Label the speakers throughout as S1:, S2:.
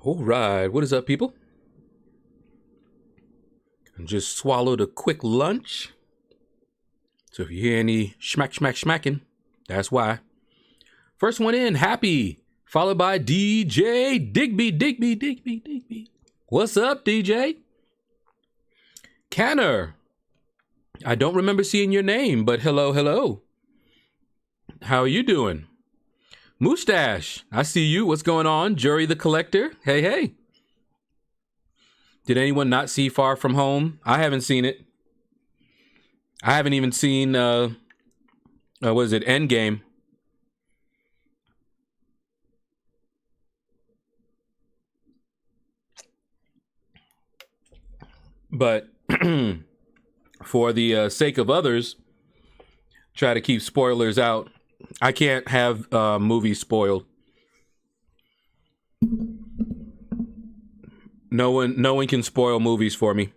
S1: All right, what is up, people? I just swallowed a quick lunch. So if you hear any smacking, that's why. First one in, Happy, followed by DJ Digby. What's up, DJ? Canner, I don't remember seeing your name, but hello. How are you doing? Mustache, I see you. What's going on? Jury the Collector, hey. Did anyone not see Far From Home? I haven't seen it. I haven't even seen, what is it, Endgame. But for the sake of others, try to keep spoilers out. I can't have movies spoiled. No one can spoil movies for me.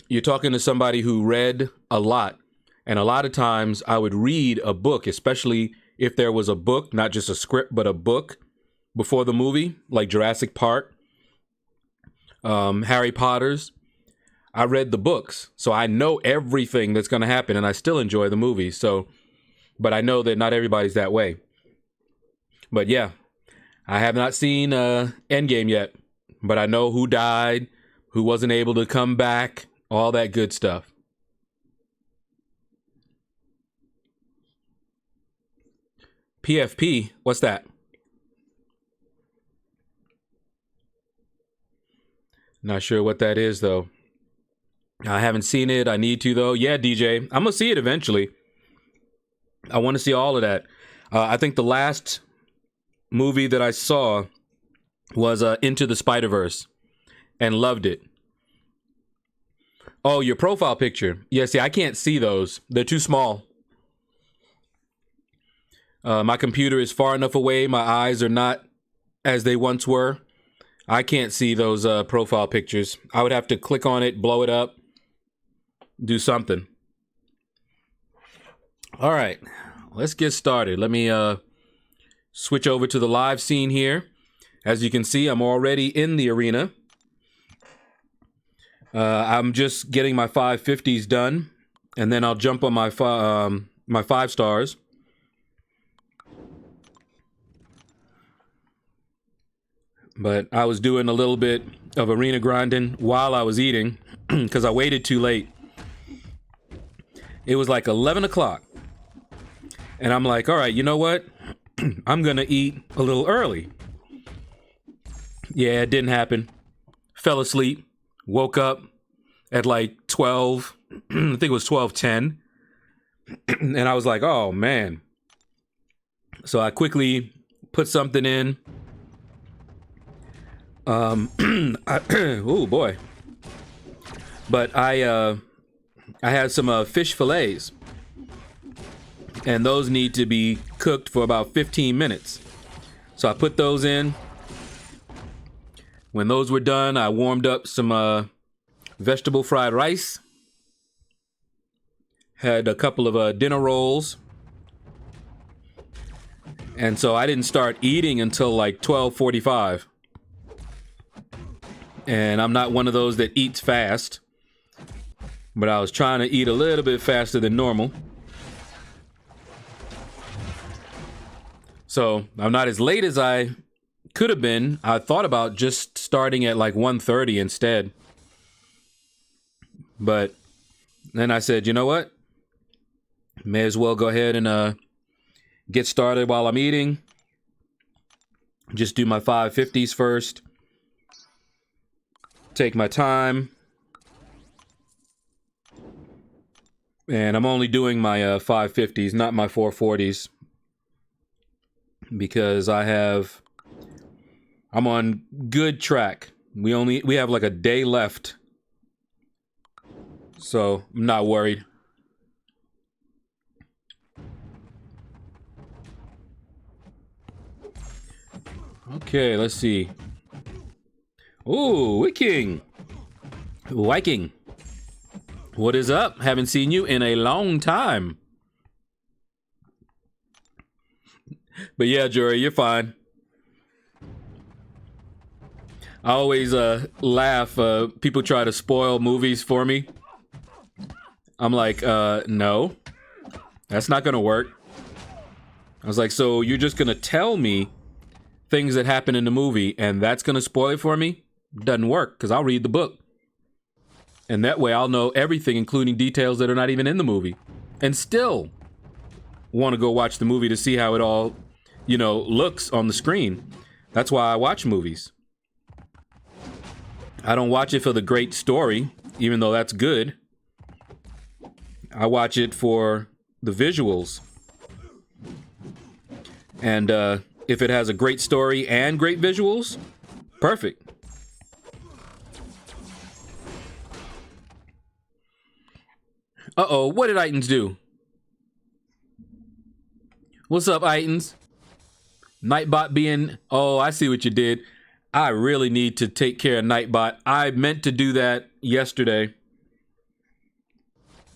S1: You're talking to somebody who read a lot, and a lot of times I would read a book, especially if there was a book, not just a script, but a book before the movie, like Jurassic Park, Harry Potter's. I read the books, so I know everything that's going to happen, and I still enjoy the movies. But I know that not everybody's that way. But yeah, I have not seen Endgame yet, but I know who died, who wasn't able to come back, all that good stuff. PFP, what's that? Not sure what that is, though. I haven't seen it. I need to, though. Yeah, DJ, I'm going to see it eventually. I want to see all of that. I think the last movie that I saw was Into the Spider-Verse and loved it. Oh, your profile picture. Yeah, see, I can't see those. They're too small. My computer is far enough away. My eyes are not as they once were. I can't see those profile pictures. I would have to click on it, blow it up, do something. All right, let's get started. Let me switch over to the live scene here. As you can see, I'm already in the arena. I'm just getting my 550s done, and then I'll jump on my 5 stars. But I was doing a little bit of arena grinding while I was eating because I waited too late. It was like 11 o'clock. And I'm like, all right, you know what? I'm going to eat a little early. Yeah, it didn't happen. Fell asleep. Woke up at like 12. I think it was 12:10. And I was like, oh, man. So I quickly put something in. Oh boy. But I had some fish fillets, and those need to be cooked for about 15 minutes. So I put those in. When those were done, I warmed up some vegetable fried rice. Had a couple of dinner rolls. And so I didn't start eating until like 12:45. And I'm not one of those that eats fast, but I was trying to eat a little bit faster than normal. So I'm not as late as I could have been. I thought about just starting at like 1:30 instead. But then I said, you know what? May as well go ahead and get started while I'm eating. Just do my 550s first. Take my time. And I'm only doing my 550s, not my 440s. Because I'm on good track. We have like a day left. So I'm not worried. Okay, let's see. Ooh, Viking. What is up? Haven't seen you in a long time. But yeah, Jory, you're fine. I always laugh. People try to spoil movies for me. I'm like, no, that's not gonna work. I was like, so you're just gonna tell me things that happen in the movie and that's gonna spoil it for me? Doesn't work, because I'll read the book. And that way I'll know everything, including details that are not even in the movie. And still want to go watch the movie to see how it all, looks on the screen. That's why I watch movies. I don't watch it for the great story, even though that's good. I watch it for the visuals. And if it has a great story and great visuals, perfect. Uh-oh, what did Itans do? What's up, Itans? Nightbot being... Oh, I see what you did. I really need to take care of Nightbot. I meant to do that yesterday.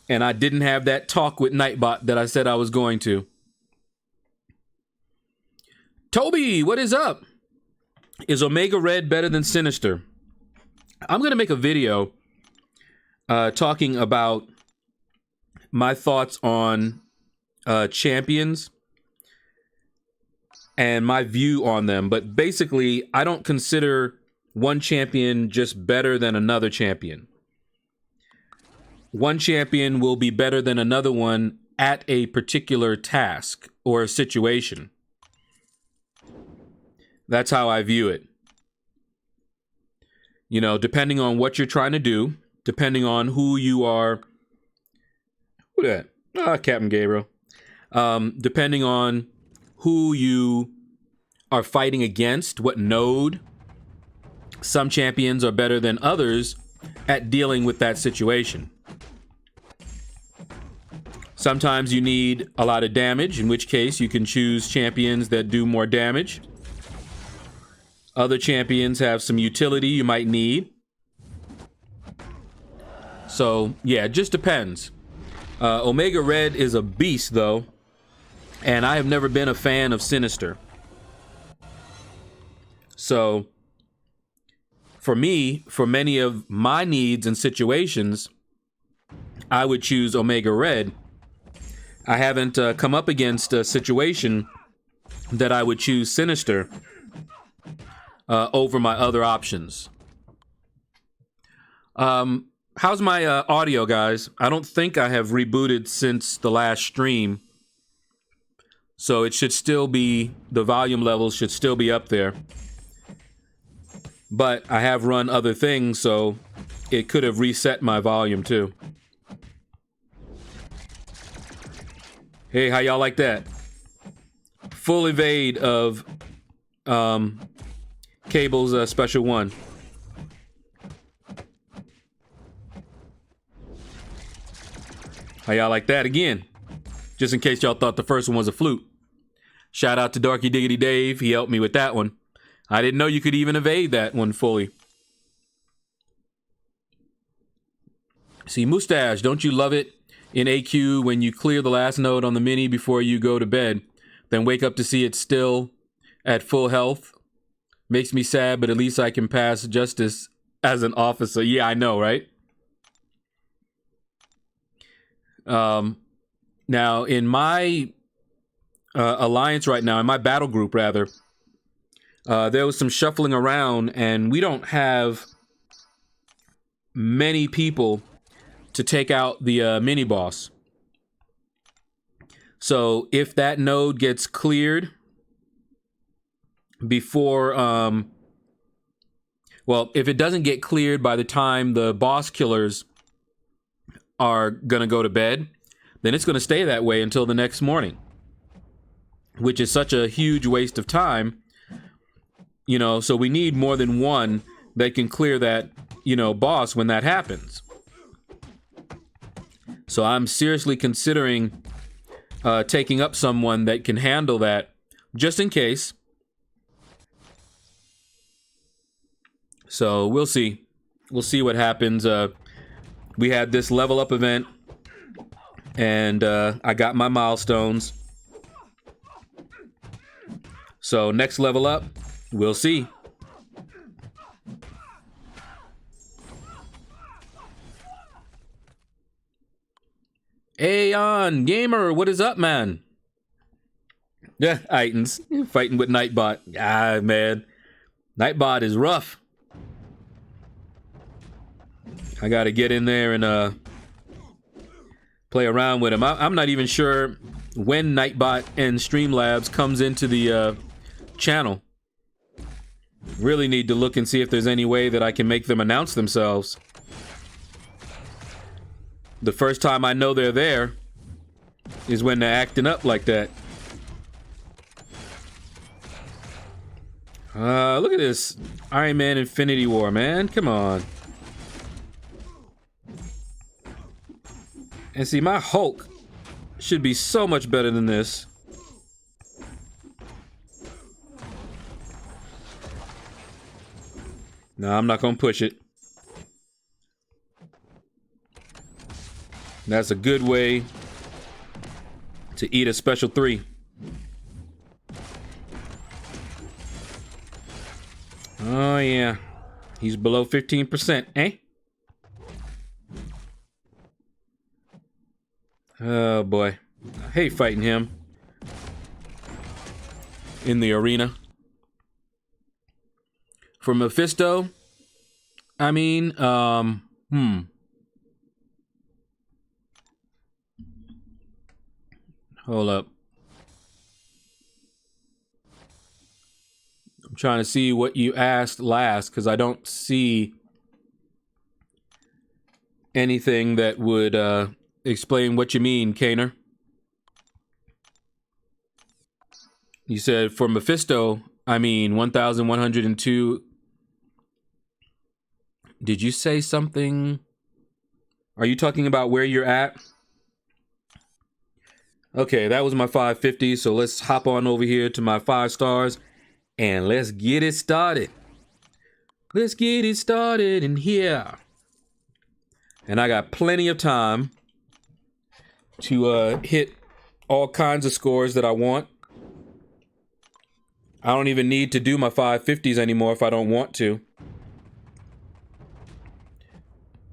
S1: And I didn't have that talk with Nightbot that I said I was going to. Toby, what is up? Is Omega Red better than Sinister? I'm going to make a video talking about my thoughts on champions and my view on them. But basically, I don't consider one champion just better than another champion. One champion will be better than another one at a particular task or situation. That's how I view it. Depending on what you're trying to do, depending on who you are. Who that? Captain Gabriel. Depending on who you are fighting against, what node. Some champions are better than others at dealing with that situation. Sometimes you need a lot of damage, in which case you can choose champions that do more damage. Other champions have some utility you might need. So, yeah, it just depends. Omega Red is a beast, though. And I have never been a fan of Sinister. So, for me, for many of my needs and situations, I would choose Omega Red. I haven't come up against a situation that I would choose Sinister over my other options. How's my audio, guys? I don't think I have rebooted since the last stream. So it should still be, the volume levels should still be up there. But I have run other things, so it could have reset my volume too. Hey, how y'all like that? Full evade of Cable's special one. How y'all like that again? Just in case y'all thought the first one was a fluke. Shout out to Darky Diggity Dave. He helped me with that one. I didn't know you could even evade that one fully. See, Mustache, don't you love it in AQ when you clear the last node on the mini before you go to bed, then wake up to see it still at full health? Makes me sad, but at least I can pass justice as an officer. Yeah, I know, right? Now, in my alliance right now, in my battle group, rather, there was some shuffling around, and we don't have many people to take out the mini-boss. So, if that node gets cleared before, well, if it doesn't get cleared by the time the boss killers are gonna go to bed, then it's gonna stay that way until the next morning, which is such a huge waste of time. So we need more than one that can clear that, boss when that happens. So I'm seriously considering taking up someone that can handle that, just in case. So we'll see. We'll see what happens. We had this level up event, and I got my milestones. So next level up, we'll see. Aeon Gamer, what is up, man? Yeah, Itans fighting with Nightbot. Ah, man, Nightbot is rough. I gotta get in there and play around with him. I'm not even sure when Nightbot and Streamlabs comes into the channel. Really need to look and see if there's any way that I can make them announce themselves. The first time I know they're there is when they're acting up like that. Look at this. Iron Man Infinity War, man. Come on. And see, my Hulk should be so much better than this. No, I'm not gonna push it. That's a good way to eat a special 3. Oh, yeah. He's below 15%, eh? Oh, boy. I hate fighting him in the arena. For Mephisto, I mean, Hold up. I'm trying to see what you asked last, because I don't see anything that would explain what you mean, Kaner. You said for Mephisto, I mean 1,102. Did you say something? Are you talking about where you're at? Okay, that was my 550, so let's hop on over here to my 5 stars and let's get it started. Let's get it started in here. And I got plenty of time to hit all kinds of scores that I want. I don't even need to do my 550s anymore if I don't want to.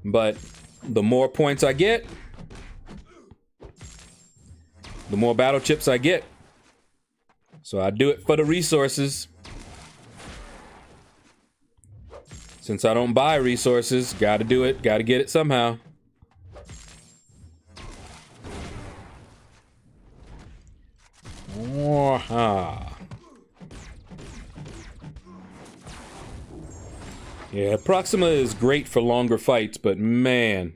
S1: But the more points I get, the more battle chips I get. So I do it for the resources. Since I don't buy resources, gotta do it, gotta get it somehow. Yeah, Proxima is great for longer fights, but man.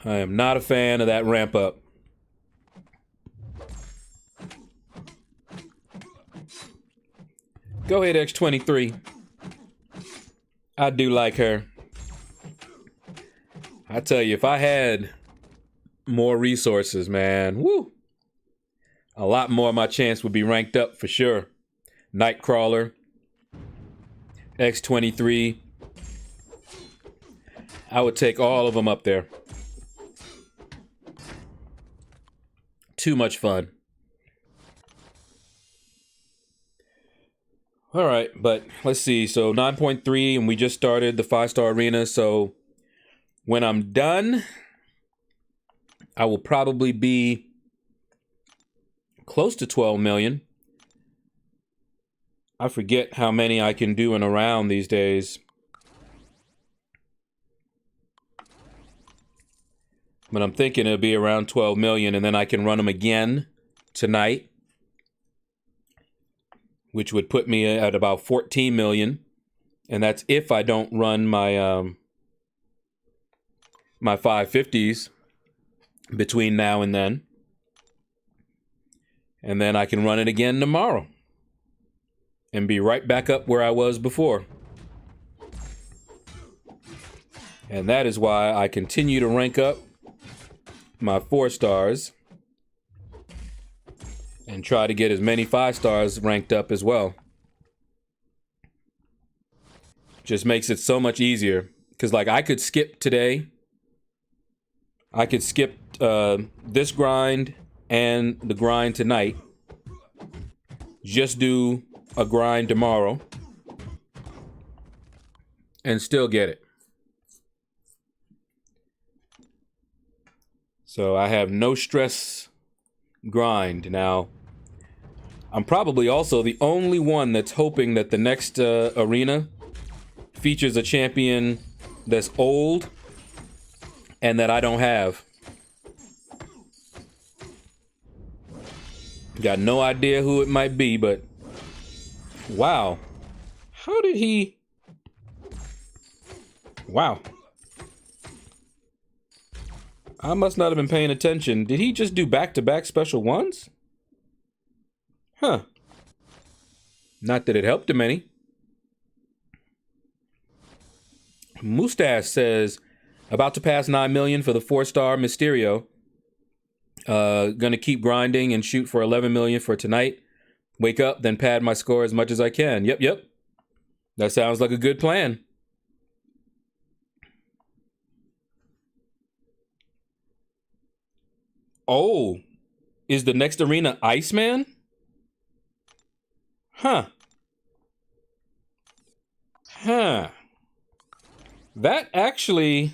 S1: I am not a fan of that ramp up. Go ahead, X23. I do like her. I tell you, if I had more resources, man, woo, a lot more of my chance would be ranked up for sure. Nightcrawler, X23. I would take all of them up there. Too much fun. All right, but let's see. So 9.3, and we just started the 5-star arena. So when I'm done, I will probably be close to 12 million. I forget how many I can do in a round these days. But I'm thinking it'll be around 12 million, and then I can run them again tonight, which would put me at about 14 million. And that's if I don't run my my 550s between now and then. And then I can run it again tomorrow and be right back up where I was before. And that is why I continue to rank up my 4 stars and try to get as many 5 stars ranked up as well. Just makes it so much easier. Because, like, I could skip today. I could skip this grind and the grind tonight. Just do a grind tomorrow. And still get it. So I have no stress grind. Now, I'm probably also the only one that's hoping that the next arena features a champion that's old and that I don't have. Got no idea who it might be, but wow. How did he... Wow. I must not have been paying attention. Did he just do back-to-back special ones? Huh. Not that it helped him any. Mustache says, about to pass 9 million for the 4-star Mysterio. Gonna keep grinding and shoot for 11 million for tonight. Wake up, then pad my score as much as I can. Yep. That sounds like a good plan. Oh, is the next arena Iceman? Huh. That actually...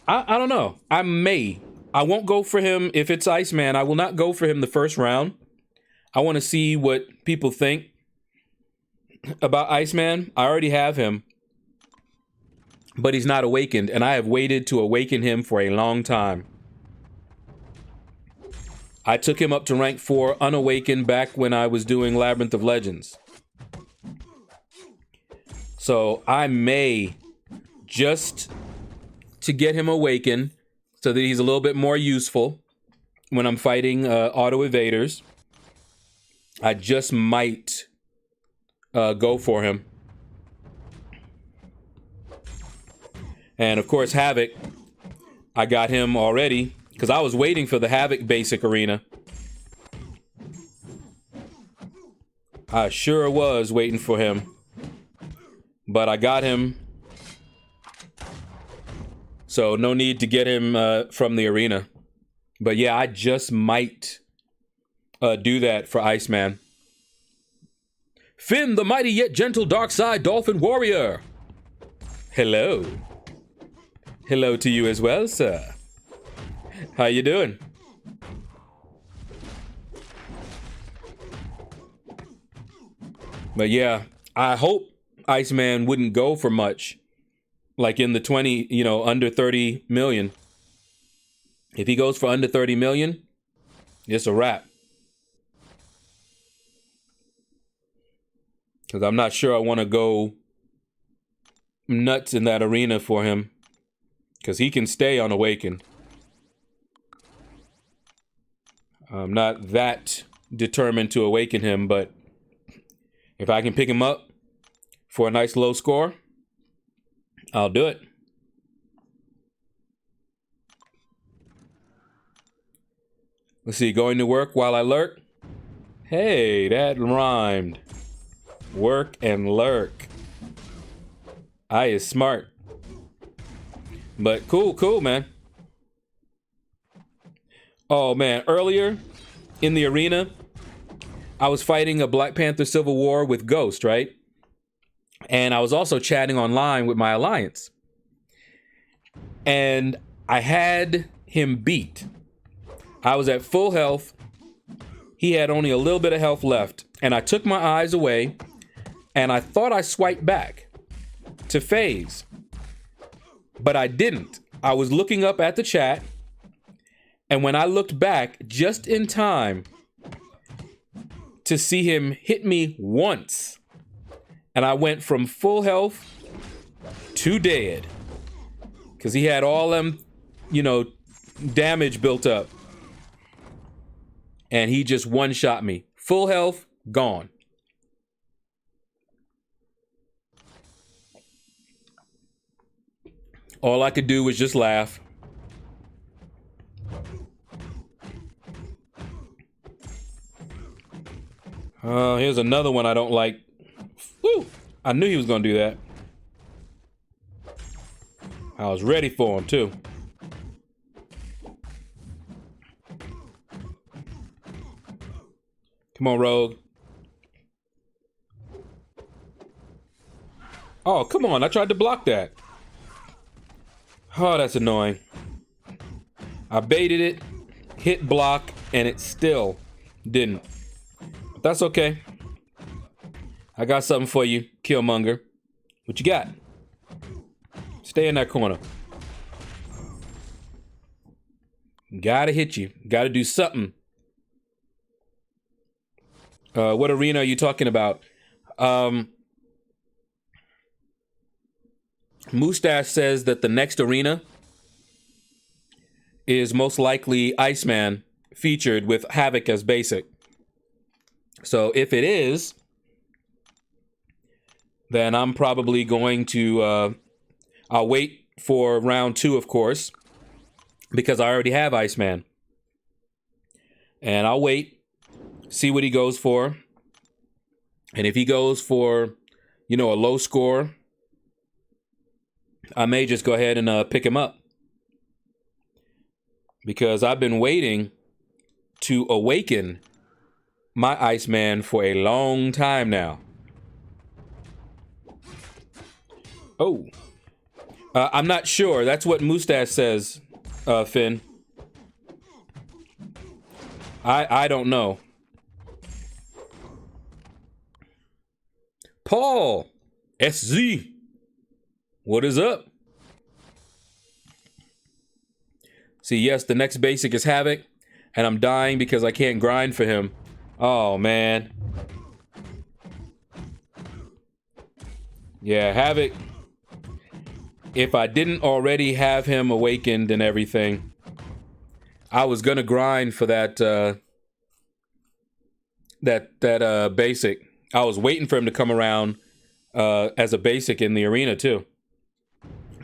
S1: I don't know. I won't go for him if it's Iceman. I will not go for him the first round. I want to see what people think about Iceman. I already have him. But he's not awakened, and I have waited to awaken him for a long time. I took him up to rank 4 unawakened back when I was doing Labyrinth of Legends. So I may, just to get him awakened so that he's a little bit more useful when I'm fighting auto evaders, I just might go for him. And of course, Havoc, I got him already because I was waiting for the Havoc basic arena. I sure was waiting for him. But I got him. So no need to get him from the arena. But yeah, I just might do that for Iceman. Finn, the mighty yet gentle dark side dolphin warrior. Hello. Hello to you as well, sir. How you doing? But yeah, I hope Iceman wouldn't go for much. Like in the 20, under 30 million. If he goes for under 30 million, it's a wrap. Because I'm not sure I want to go nuts in that arena for him. Because he can stay unawakened. I'm not that determined to awaken him, but if I can pick him up for a nice low score, I'll do it. Let's see, going to work while I lurk. Hey, that rhymed. Work and lurk. I is smart. But cool, man. Oh, man. Earlier in the arena, I was fighting a Black Panther Civil War with Ghost, right? And I was also chatting online with my alliance. And I had him beat. I was at full health. He had only a little bit of health left. And I took my eyes away. And I thought I swiped back to phase. But I didn't. I was looking up at the chat. And when I looked back just in time to see him hit me once, and I went from full health to dead because he had all them, damage built up. And he just one-shot me. Full health, gone. All I could do was just laugh. Here's another one I don't like. Woo! I knew he was gonna do that. I was ready for him too. Come on, Rogue. Oh, come on. I tried to block that. Oh, that's annoying. I baited it, hit block, and it still didn't. But that's okay. I got something for you, Killmonger. What you got? Stay in that corner. Gotta hit you. Gotta do something. What arena are you talking about? Mustache says that the next arena is most likely Iceman featured with Havoc as basic. So if it is, then I'm probably going to... I'll wait for round 2, of course, because I already have Iceman. And I'll wait, see what he goes for. And if he goes for, a low score, I may just go ahead and pick him up. Because I've been waiting to awaken my Iceman for a long time now. Oh. I'm not sure. That's what Mustache says, Finn. I don't know. Paul! SZ! What is up? See, yes, the next basic is Havoc, and I'm dying because I can't grind for him. Oh, man. Yeah, Havoc. If I didn't already have him awakened and everything, I was gonna grind for that basic. I was waiting for him to come around as a basic in the arena too.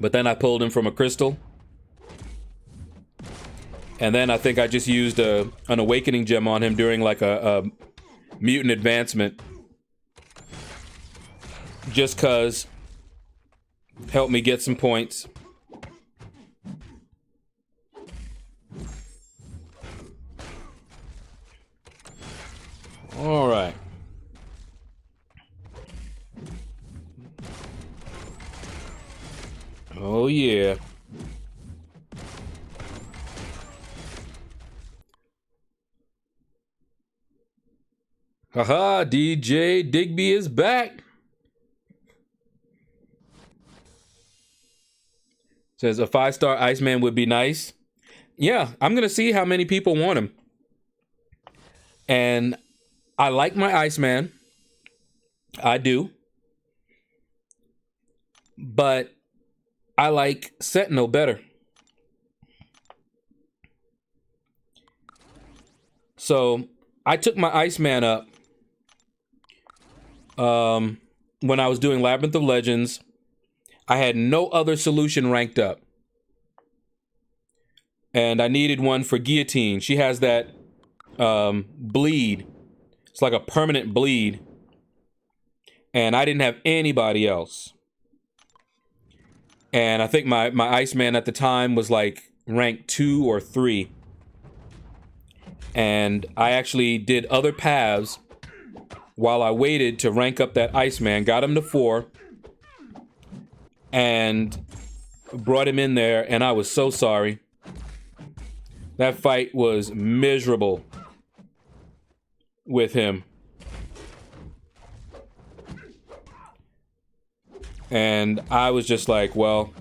S1: But then I pulled him from a crystal. And then I think I just used an awakening gem on him during like a mutant advancement. Just cause help me get some points. All right. Oh yeah. Haha, DJ Digby is back. Says a 5-star Iceman would be nice. Yeah, I'm gonna see how many people want him. And I like my Iceman. I do. But I like Sentinel better. So I took my Iceman up when I was doing Labyrinth of Legends. I had no other solution ranked up. And I needed one for Guillotine. She has that bleed. It's like a permanent bleed. And I didn't have anybody else. And I think my Iceman at the time was like rank 2 or 3. And I actually did other paths while I waited to rank up that Iceman. Got him to 4. And brought him in there. And I was so sorry. That fight was miserable with him. And I was just like, well,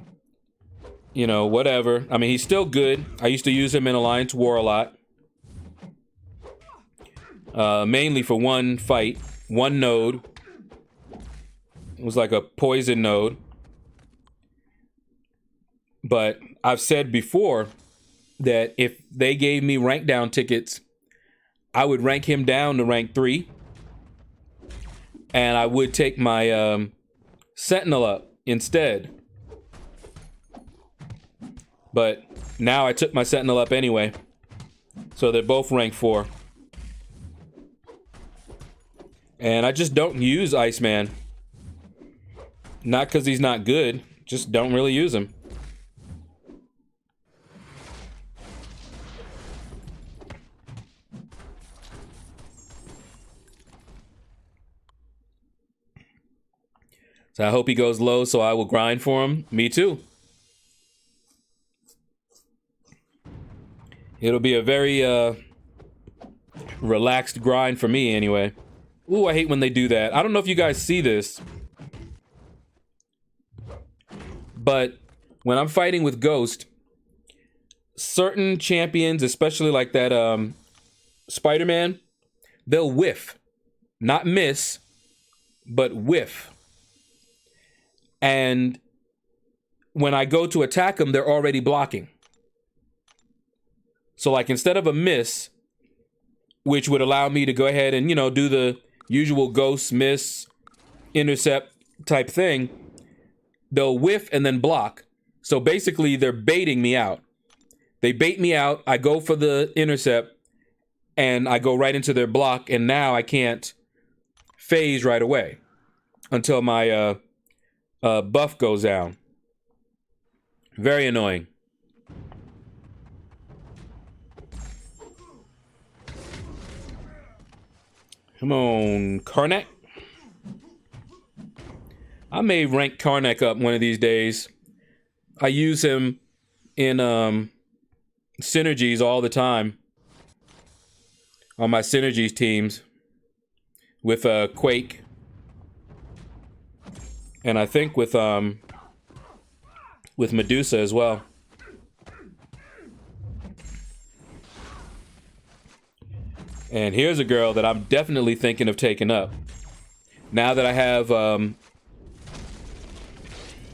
S1: whatever. I mean, he's still good. I used to use him in Alliance War a lot. Mainly for one fight, one node. It was like a poison node. But I've said before that if they gave me rank down tickets, I would rank him down to rank 3. And I would take my Sentinel up instead. But now I took my Sentinel up anyway. So they're both rank 4. And I just don't use Iceman. Not because he's not good. Just don't really use him. So I hope he goes low so I will grind for him. Me too. It'll be a very relaxed grind for me anyway. Ooh, I hate when they do that. I don't know if you guys see this, but when I'm fighting with Ghost, certain champions, especially like that Spider-Man, they'll whiff. Not miss, but whiff. And when I go to attack them, they're already blocking. So like instead of a miss, which would allow me to go ahead and, do the usual ghost, miss, intercept type thing, they'll whiff and then block. So basically they're baiting me out. They bait me out, I go for the intercept, and I go right into their block, and now I can't phase right away until my buff goes down. Very annoying. Come on, Karnak. I may rank Karnak up one of these days. I use him in synergies all the time. On my synergies teams. With Quake. And I think with Medusa as well. And here's a girl that I'm definitely thinking of taking up. Now that I have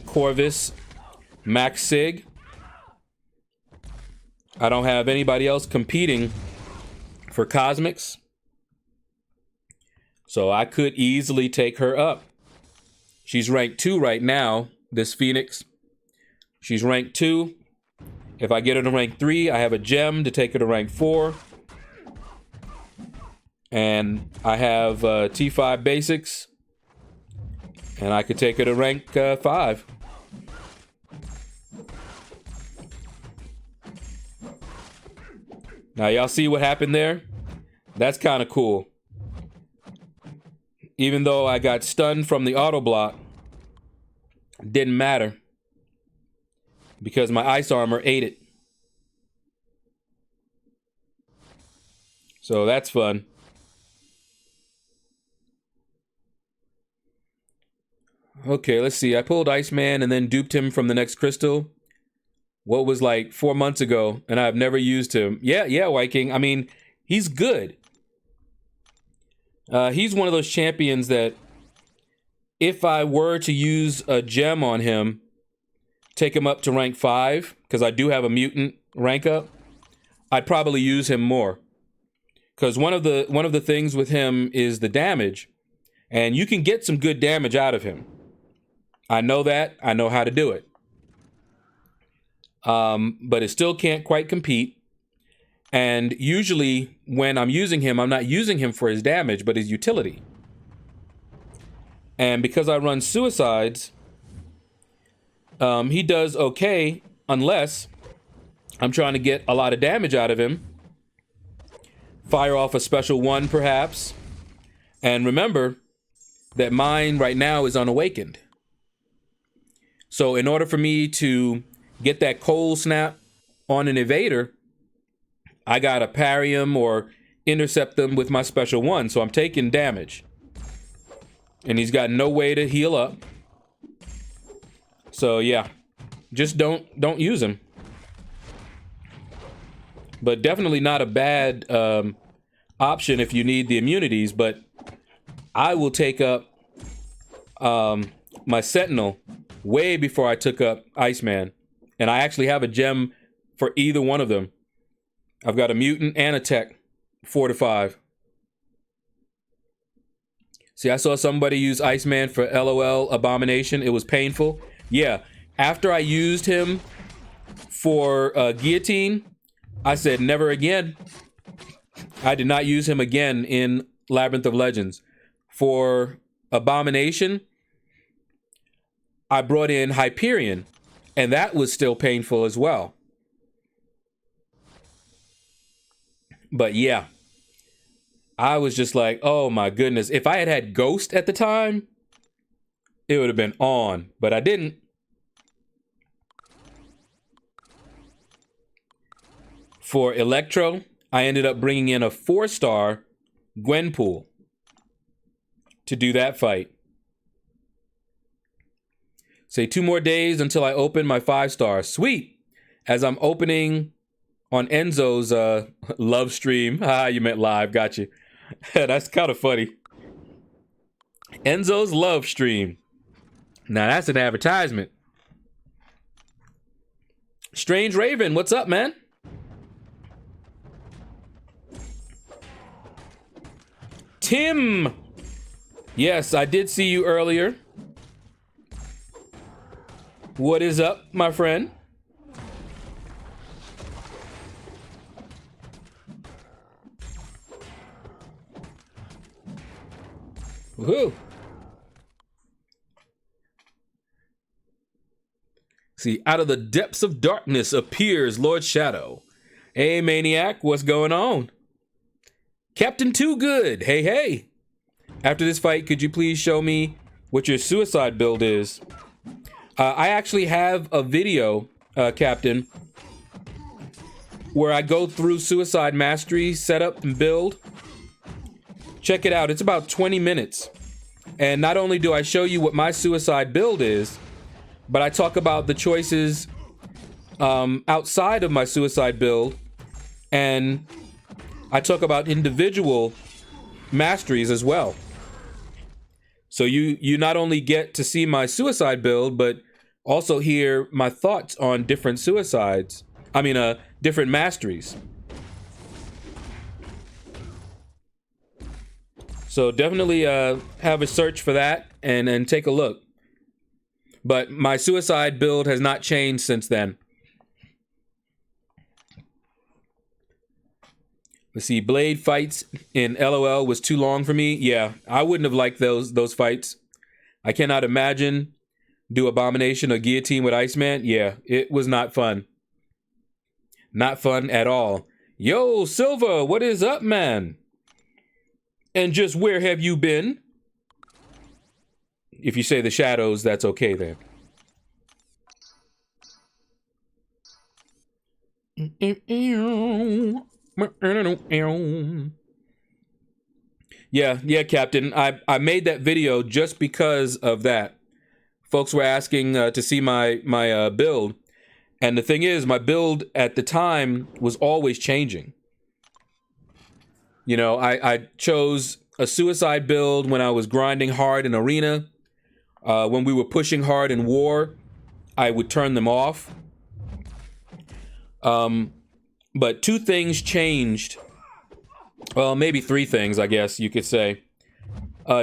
S1: Corvus, Max Sig, I don't have anybody else competing for Cosmics. So I could easily take her up. She's ranked 2 right now, this Phoenix. She's ranked 2. If I get her to rank 3, I have a gem to take her to rank 4. And I have T5 basics. And I could take her to rank 5. Now y'all see what happened there? That's kind of cool. Even though I got stunned from the auto block, didn't matter. Because my ice armor ate it. So that's fun. Okay, let's see. I pulled Iceman and then duped him from the next crystal. What was like 4 months ago, and I've never used him. Yeah, Viking. I mean, he's good. He's one of those champions that if I were to use a gem on him, take him up to rank 5, because I do have a mutant rank up, I'd probably use him more. Because one of the things with him is the damage, and you can get some good damage out of him. I know that. I know how to do it. But it still can't quite compete. And usually when I'm using him, I'm not using him for his damage, but his utility. And because I run suicides, he does okay unless I'm trying to get a lot of damage out of him. Fire off a special one, perhaps. And remember that mine right now is unawakened. So in order for me to get that cold snap on an evader, I gotta parry him or intercept them with my special one. So I'm taking damage. And he's got no way to heal up. So yeah, just don't use him. But definitely not a bad option if you need the immunities. But I will take up my Sentinel way before I took up Iceman. And I actually have a gem for either one of them. I've got a mutant and a tech, 4 to 5. See, I saw somebody use Iceman for LOL Abomination. It was painful. Yeah, after I used him for Guillotine, I said never again. I did not use him again in Labyrinth of Legends. For Abomination, I brought in Hyperion, and that was still painful as well. But yeah, I was just like, oh my goodness. If I had had Ghost at the time, it would have been on, but I didn't. For Electro, I ended up bringing in a 4-star Gwenpool to do that fight. Say 2 more days until I open my 5-star. Sweet. As I'm opening on Enzo's love stream. You meant live. Got you. That's kind of funny. Enzo's love stream. Now that's an advertisement. Strange Raven, what's up, man? Tim. Yes, I did see you earlier. What is up, my friend? Woohoo. See, out of the depths of darkness appears Lord Shadow. Hey, Maniac, what's going on? Captain Too Good, hey, hey. After this fight, could you please show me what your suicide build is? I actually have a video, Captain, where I go through Suicide Mastery setup and build. Check it out. It's about 20 minutes. And not only do I show you what my suicide build is, but I talk about the choices outside of my suicide build. And I talk about individual masteries as well. So you not only get to see my suicide build, but also hear my thoughts on different suicides. Different masteries. So definitely have a search for that and take a look. But my suicide build has not changed since then. Let's see, Blade fights in LOL was too long for me. Yeah, I wouldn't have liked those fights. I cannot imagine do Abomination or Guillotine with Iceman. Yeah, it was not fun. Not fun at all. Yo, Silva, what is up, man? And just where have you been? If you say the shadows, that's okay then. Yeah, Captain. I made that video just because of that. Folks were asking to see my build. And the thing is, my build at the time was always changing. You know, I chose a suicide build when I was grinding hard in Arena. When we were pushing hard in War, I would turn them off. But 2 things changed. Well, maybe 3 things, I guess you could say.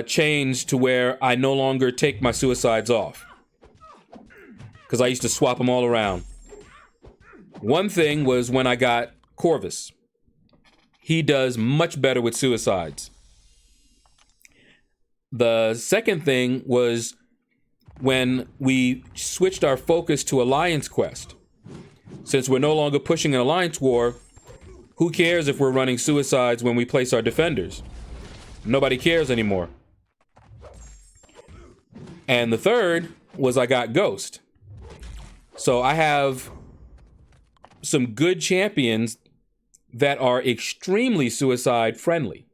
S1: Changed to where I no longer take my suicides off. Because I used to swap them all around. One thing was when I got Corvus. He does much better with suicides. The second thing was when we switched our focus to Alliance Quest. Since we're no longer pushing an Alliance War, who cares if we're running suicides when we place our defenders? Nobody cares anymore. And the third was I got Ghost. So I have some good champions that are extremely suicide friendly.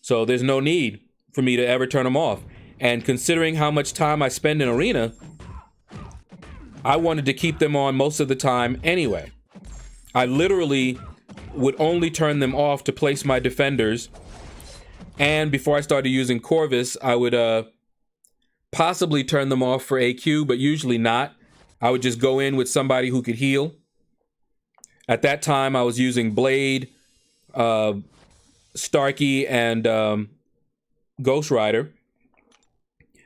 S1: So there's no need for me to ever turn them off. And considering how much time I spend in Arena, I wanted to keep them on most of the time anyway. I literally would only turn them off to place my defenders. And before I started using Corvus, I would possibly turn them off for AQ, but usually not. I would just go in with somebody who could heal. At that time, I was using Blade, Starkey, and Ghost Rider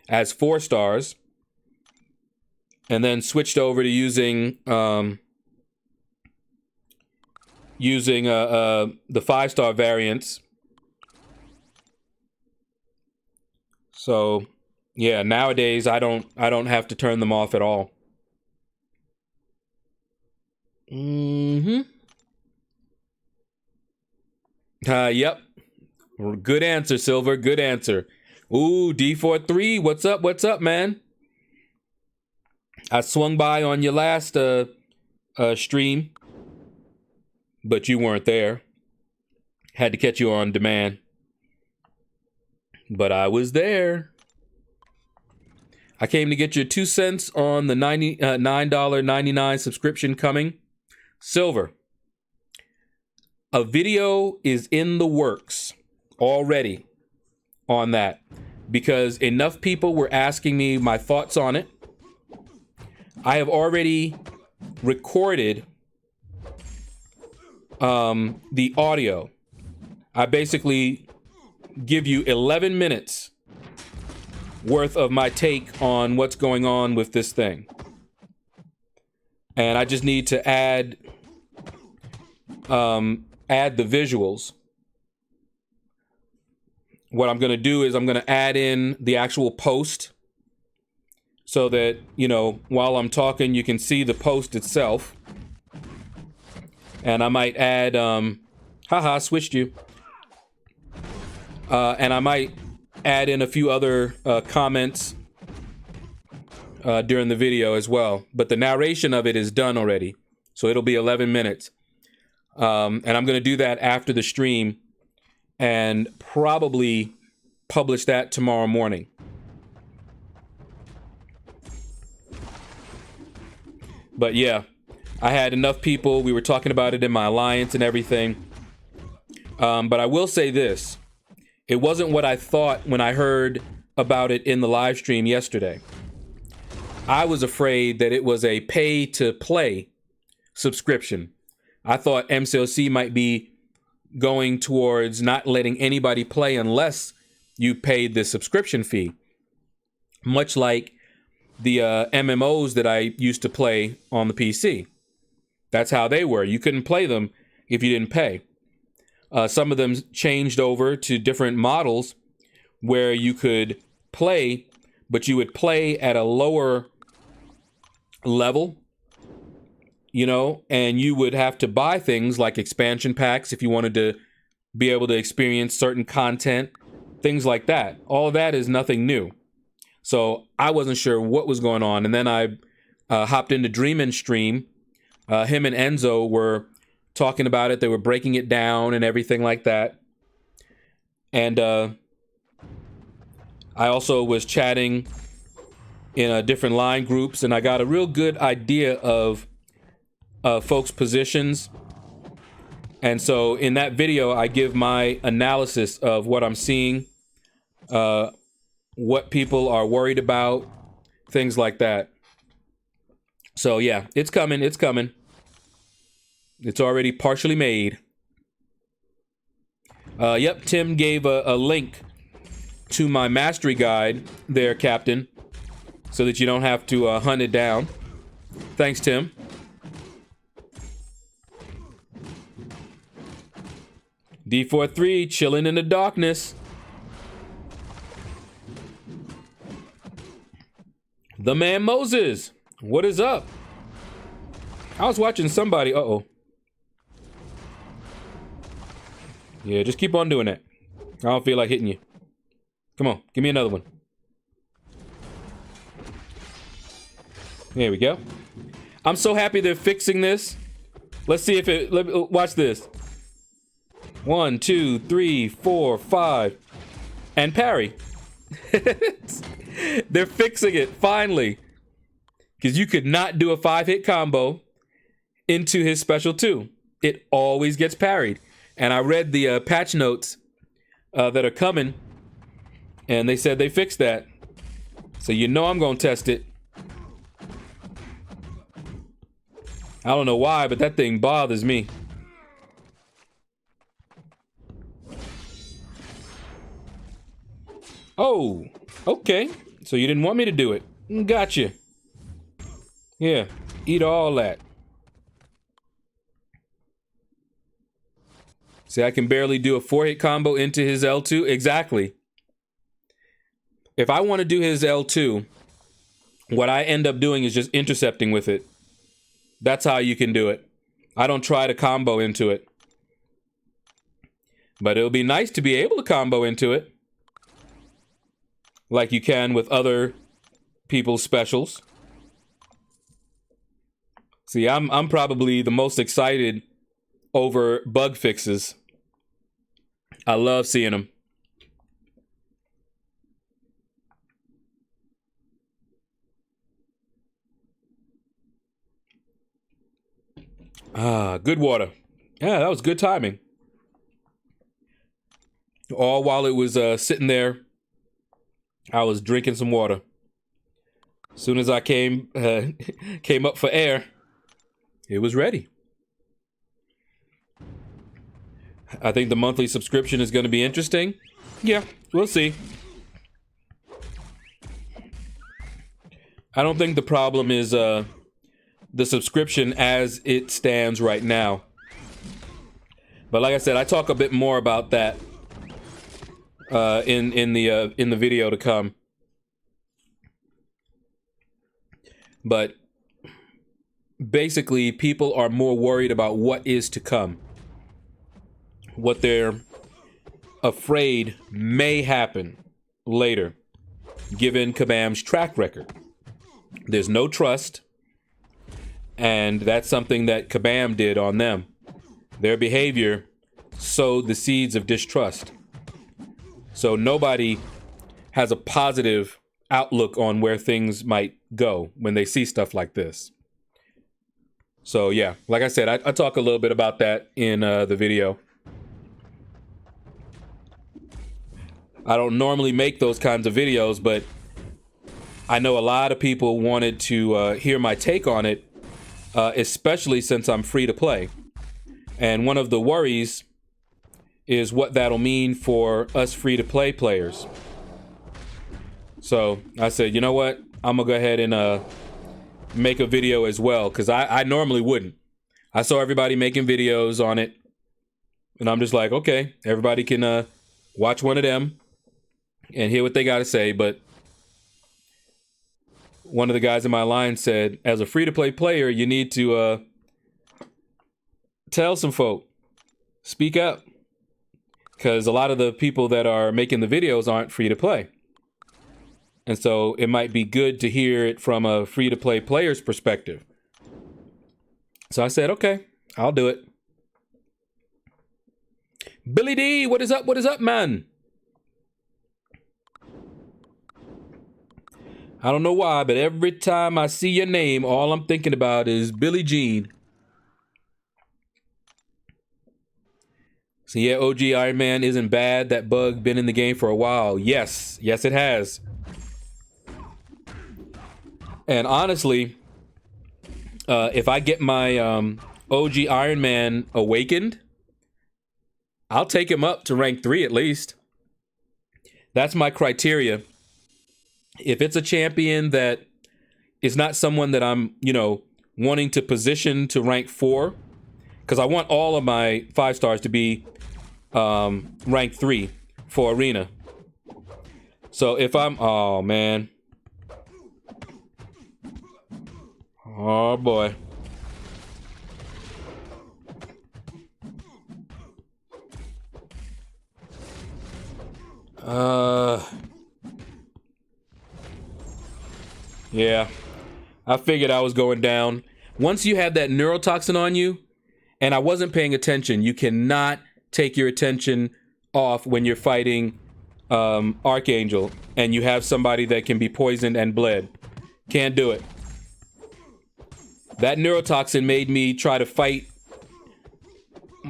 S1: as 4 stars. And then switched over to using the 5-star variants. So yeah, nowadays I don't have to turn them off at all. Yep. Good answer, Silver. Good answer. Ooh, D43, what's up? What's up, man? I swung by on your last stream, but you weren't there. Had to catch you on demand. But I was there. I came to get your 2 cents on the $9.99 subscription coming. Silver. A video is in the works already on that because enough people were asking me my thoughts on it. I have already recorded the audio. I basically give you 11 minutes worth of my take on what's going on with this thing. And I just need to add the visuals. What I'm going to do is I'm going to add in the actual post so that, you know, while I'm talking, you can see the post itself. And I might add, haha, switched you. And I might add in a few other comments during the video as well. But the narration of it is done already. So it'll be 11 minutes. And I'm going to do that after the stream and probably publish that tomorrow morning. But yeah, I had enough people. We were talking about it in my alliance and everything. But I will say this. It wasn't what I thought when I heard about it in the live stream yesterday. I was afraid that it was a pay-to-play subscription. I thought MCLC might be going towards not letting anybody play unless you paid the subscription fee. Much like the MMOs that I used to play on the PC. That's how they were. You couldn't play them if you didn't pay. Some of them changed over to different models where you could play, but you would play at a lower level, you know, and you would have to buy things like expansion packs if you wanted to be able to experience certain content, things like that. All of that is nothing new. So I wasn't sure what was going on. And then I hopped into Dreamin' Stream. Him and Enzo were talking about it. They were breaking it down and everything like that. And I also was chatting in different line groups, and I got a real good idea of folks' positions. And so in that video, I give my analysis of what I'm seeing, what people are worried about, things like that. So yeah, it's coming. It's coming. It's already partially made. Yep, Tim gave a link to my mastery guide there, Captain, so that you don't have to hunt it down. Thanks, Tim. D43 chilling in the darkness. The man Moses, what is up? I was watching somebody. Uh-oh. Yeah, just keep on doing that. I don't feel like hitting you. Come on, give me another one. There we go. I'm so happy they're fixing this. Let's see if it... watch this. 1, 2, 3, 4, 5. And parry. They're fixing it, finally. Because you could not do a 5-hit combo into his special 2. It always gets parried. And I read the patch notes that are coming, and they said they fixed that. So you know I'm going to test it. I don't know why, but that thing bothers me. Oh, okay. So you didn't want me to do it. Gotcha. Yeah, eat all that. See, I can barely do a 4-hit combo into his L2. Exactly. If I want to do his L2, what I end up doing is just intercepting with it. That's how you can do it. I don't try to combo into it. But it'll be nice to be able to combo into it. like you can with other people's specials. See, I'm probably the most excited over bug fixes. I love seeing them. Good water. Yeah, that was good timing. All while it was sitting there, I was drinking some water. As soon as I came up for air, it was ready. I think the monthly subscription is going to be interesting. Yeah, we'll see. I don't think the problem is the subscription as it stands right now. But like I said, I talk a bit more about that in the video to come. But basically, people are more worried about what is to come. What they're afraid may happen later, given Kabam's track record. There's no trust, and that's something that Kabam did on them. Their behavior sowed the seeds of distrust. So nobody has a positive outlook on where things might go when they see stuff like this. So yeah, like I said, I talk a little bit about that in the video. I don't normally make those kinds of videos, but I know a lot of people wanted to hear my take on it, especially since I'm free to play. And one of the worries is what that'll mean for us free to play players. So I said, you know what? I'm gonna go ahead and make a video as well, because I normally wouldn't. I saw everybody making videos on it, and I'm just like, okay, everybody can watch one of them and hear what they got to say. But one of the guys in my line said, as a free-to-play player, you need to tell some folk, speak up, because a lot of the people that are making the videos aren't free-to-play. And so it might be good to hear it from a free-to-play player's perspective. So I said, okay, I'll do it. Billy D, what is up? What is up, man? I don't know why, but every time I see your name, all I'm thinking about is Billie Jean. So yeah, OG Iron Man isn't bad. That bug been in the game for a while. Yes, yes it has. And honestly, if I get my OG Iron Man awakened, I'll take him up to rank 3 at least. That's my criteria. If it's a champion that is not someone that I'm, wanting to position to rank 4, because I want all of my 5 stars to be rank 3 for Arena. So if I'm, oh man. Oh boy. Yeah, I figured I was going down. Once you have that neurotoxin on you, and I wasn't paying attention, you cannot take your attention off when you're fighting Archangel, and you have somebody that can be poisoned and bled. Can't do it. That neurotoxin made me try to fight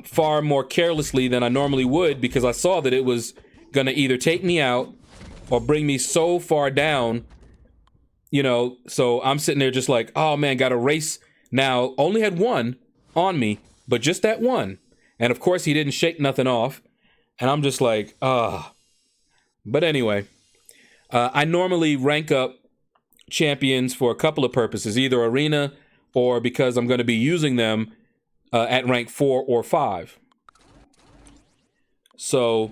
S1: far more carelessly than I normally would, because I saw that it was gonna either take me out or bring me so far down, so I'm sitting there just like, oh man, gotta race now. Only had one on me, but just that one. And of course he didn't shake nothing off. And I'm just like, But anyway, I normally rank up champions for a couple of purposes, either Arena or because I'm going to be using them at rank 4 or 5. So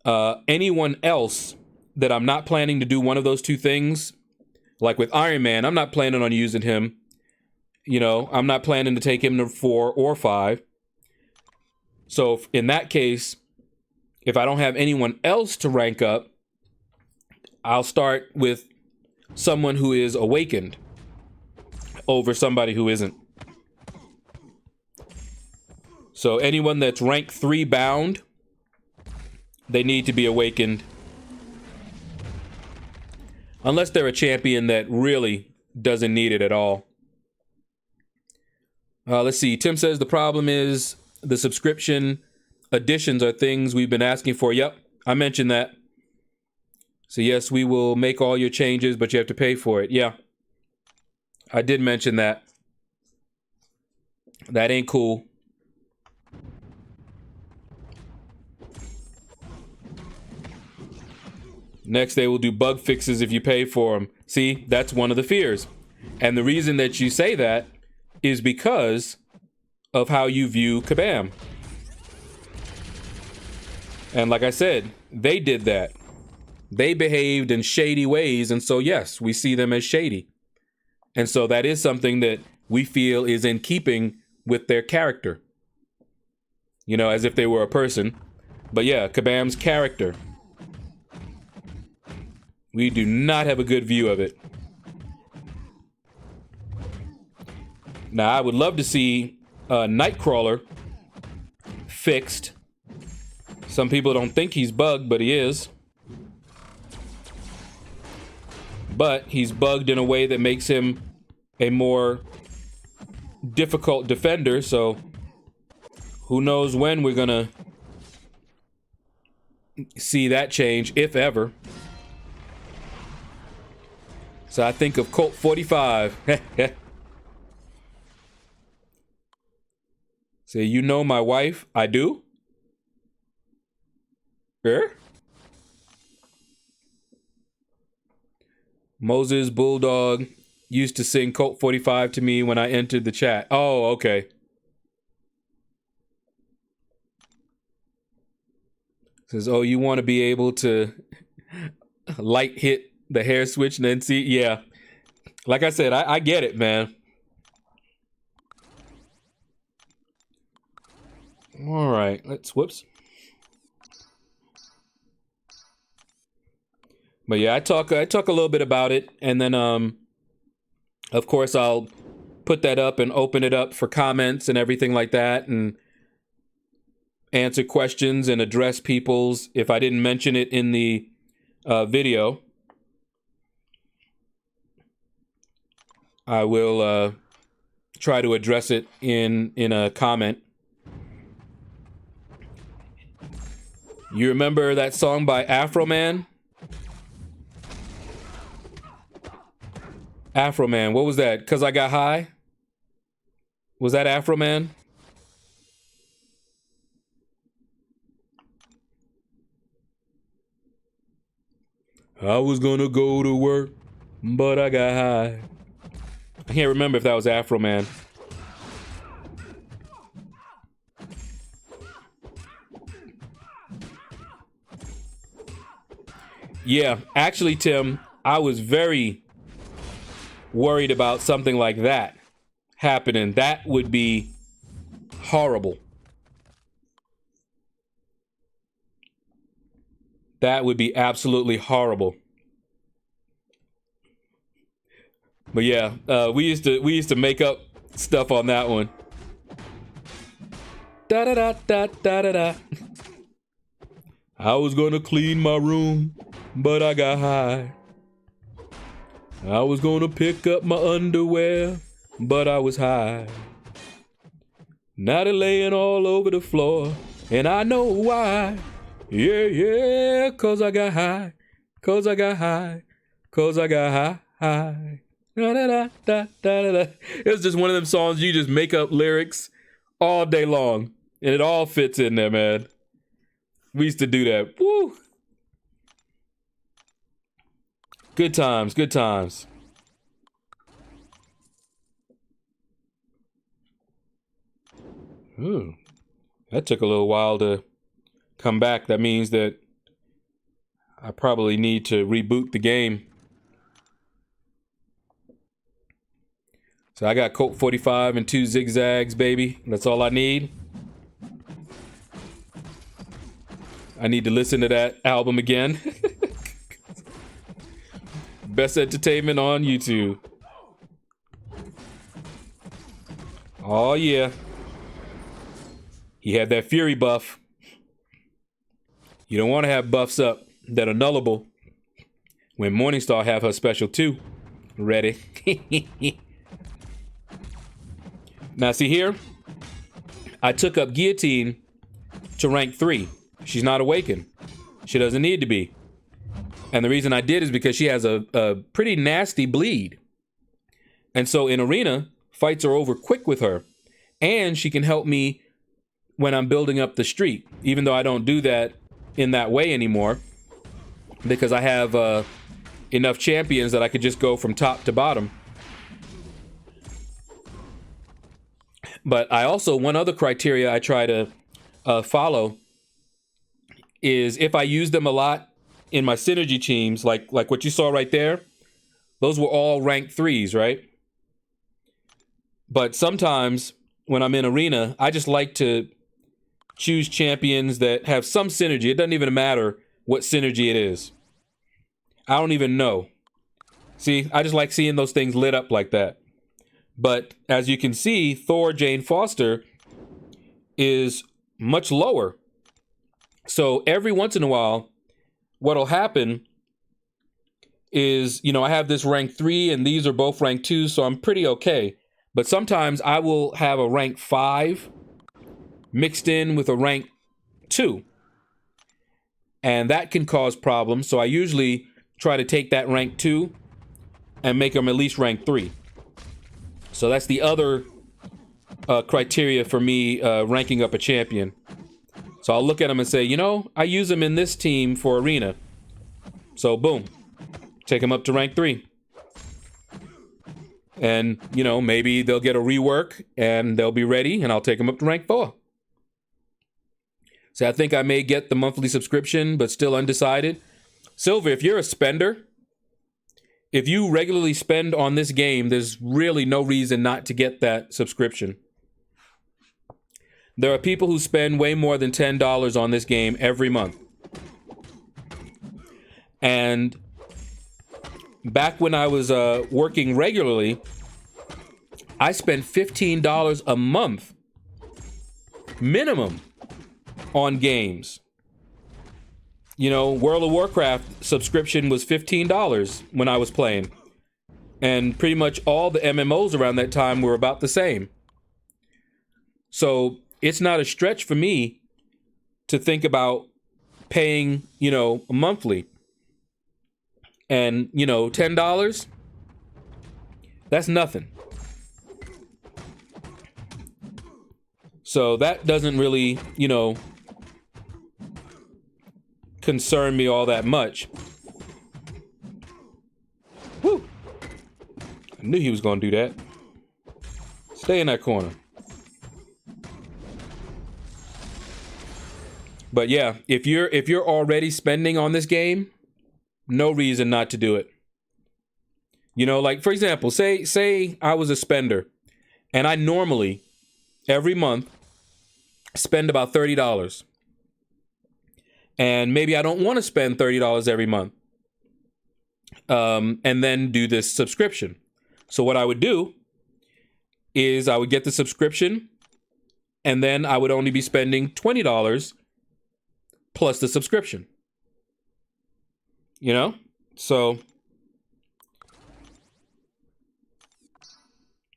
S1: anyone else that I'm not planning to do one of those two things, like with Iron Man, I'm not planning on using him. I'm not planning to take him to 4 or 5. So in that case, if I don't have anyone else to rank up, I'll start with someone who is awakened over somebody who isn't. So anyone that's rank 3 bound, they need to be awakened. Unless they're a champion that really doesn't need it at all. Let's see. Tim says the problem is the subscription additions are things we've been asking for. Yep, I mentioned that. So yes, we will make all your changes, but you have to pay for it. Yeah, I did mention that. That ain't cool. Next, they will do bug fixes if you pay for them. See, that's one of the fears. And the reason that you say that is because of how you view Kabam. And like I said, they did that. They behaved in shady ways, and so yes, we see them as shady. And so that is something that we feel is in keeping with their character. You know, as if they were a person. But yeah, Kabam's character. We do not have a good view of it. Now, I would love to see Nightcrawler fixed. Some people don't think he's bugged, but he is. But he's bugged in a way that makes him a more difficult defender, so who knows when we're gonna see that change, if ever. So I think of Colt 45. Say, you know my wife? I do? Moses Bulldog used to sing Colt 45 to me when I entered the chat. Oh, okay. Says, oh, you want to be able to light hit the hair switch and then see? Yeah. Like I said, I get it, man. All right, whoops. But yeah, I talk a little bit about it, and then of course I'll put that up and open it up for comments and everything like that, and answer questions and address people's, if I didn't mention it in the video, I will try to address it in a comment. You remember that song by Afro Man? Afro Man, what was that? 'Cause I Got High? Was that Afro Man? I was gonna go to work, but I got high. I can't remember if that was Afro Man. Yeah, actually, Tim, I was very worried about something like that happening. That would be horrible. That would be absolutely horrible. But yeah, we used to make up stuff on that one. Da da da da da da da. I was gonna clean my room, but I got high. I was gonna pick up my underwear, but I was high. Now they're laying all over the floor, and I know why. Yeah, yeah, 'cause I got high, 'cause I got high, 'cause I got high. Da, da, da, da, da, da. It was just one of them songs you just make up lyrics all day long, and it all fits in there, man. We used to do that. Woo! Good times, good times. Ooh, that took a little while to come back. That means that I probably need to reboot the game. So I got Colt 45 and 2 zigzags, baby. That's all I need. I need to listen to that album again. Best entertainment on YouTube. Oh, yeah. He had that Fury buff. You don't want to have buffs up that are nullable when Morningstar have her special too. Ready? Now, see here? I took up Guillotine to rank 3. She's not awakened. She doesn't need to be. And the reason I did is because she has a pretty nasty bleed. And so in Arena, fights are over quick with her. And she can help me when I'm building up the streak, even though I don't do that in that way anymore, because I have enough champions that I could just go from top to bottom. But I also, one other criteria I try to follow is if I use them a lot in my synergy teams, like what you saw right there, those were all rank 3s, right? But sometimes when I'm in Arena, I just like to choose champions that have some synergy. It doesn't even matter what synergy it is. I don't even know. See, I just like seeing those things lit up like that. But as you can see, Thor Jane Foster is much lower. So every once in a while, what'll happen is, you know, I have this rank 3 and these are both rank 2, so I'm pretty okay. But sometimes I will have a rank 5 mixed in with a rank 2. And that can cause problems. So I usually try to take that rank 2 and make them at least rank 3. So that's the other criteria for me ranking up a champion. So I'll look at them and say, you know, I use them in this team for Arena. So boom, take them up to rank 3. And, you know, maybe they'll get a rework and they'll be ready and I'll take them up to rank 4. So I think I may get the monthly subscription, but still undecided. Silver, if you're a spender, if you regularly spend on this game, there's really no reason not to get that subscription. There are people who spend way more than $10 on this game every month. And back when I was working regularly, I spent $15 a month minimum on games. You know, World of Warcraft subscription was $15 when I was playing. And pretty much all the MMOs around that time were about the same. So it's not a stretch for me to think about paying, you know, monthly. And, you know, $10, that's nothing. So that doesn't really, you know, concern me all that much. Woo! I knew he was going to do that. Stay in that corner. But yeah, if you're already spending on this game, no reason not to do it. You know, like for example, say I was a spender and I normally every month spend about $30. And maybe I don't want to spend $30 every month. And then do this subscription. So what I would do is I would get the subscription and then I would only be spending $20 plus the subscription. You know? So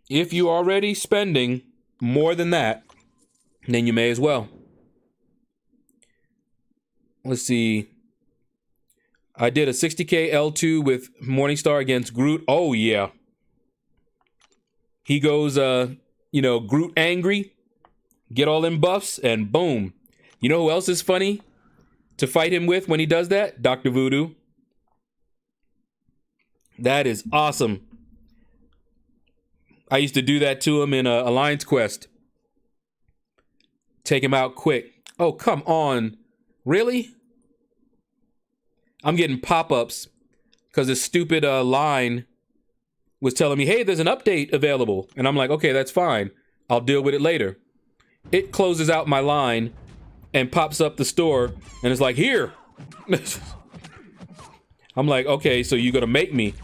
S1: if you're already spending more than that, then you may as well. Let's see. I did a 60k L2 with Morningstar against Groot. Oh, yeah. He goes, you know, Groot angry. Get all them buffs and boom. You know who else is funny to fight him with when he does that? Dr. Voodoo. That is awesome. I used to do that to him in Alliance Quest. Take him out quick. Oh, come on. Really? I'm getting pop-ups because this stupid line was telling me, hey, there's an update available. And I'm like, okay, that's fine. I'll deal with it later. It closes out my line and pops up the store and it's like, here. I'm like, okay, so you're going to make me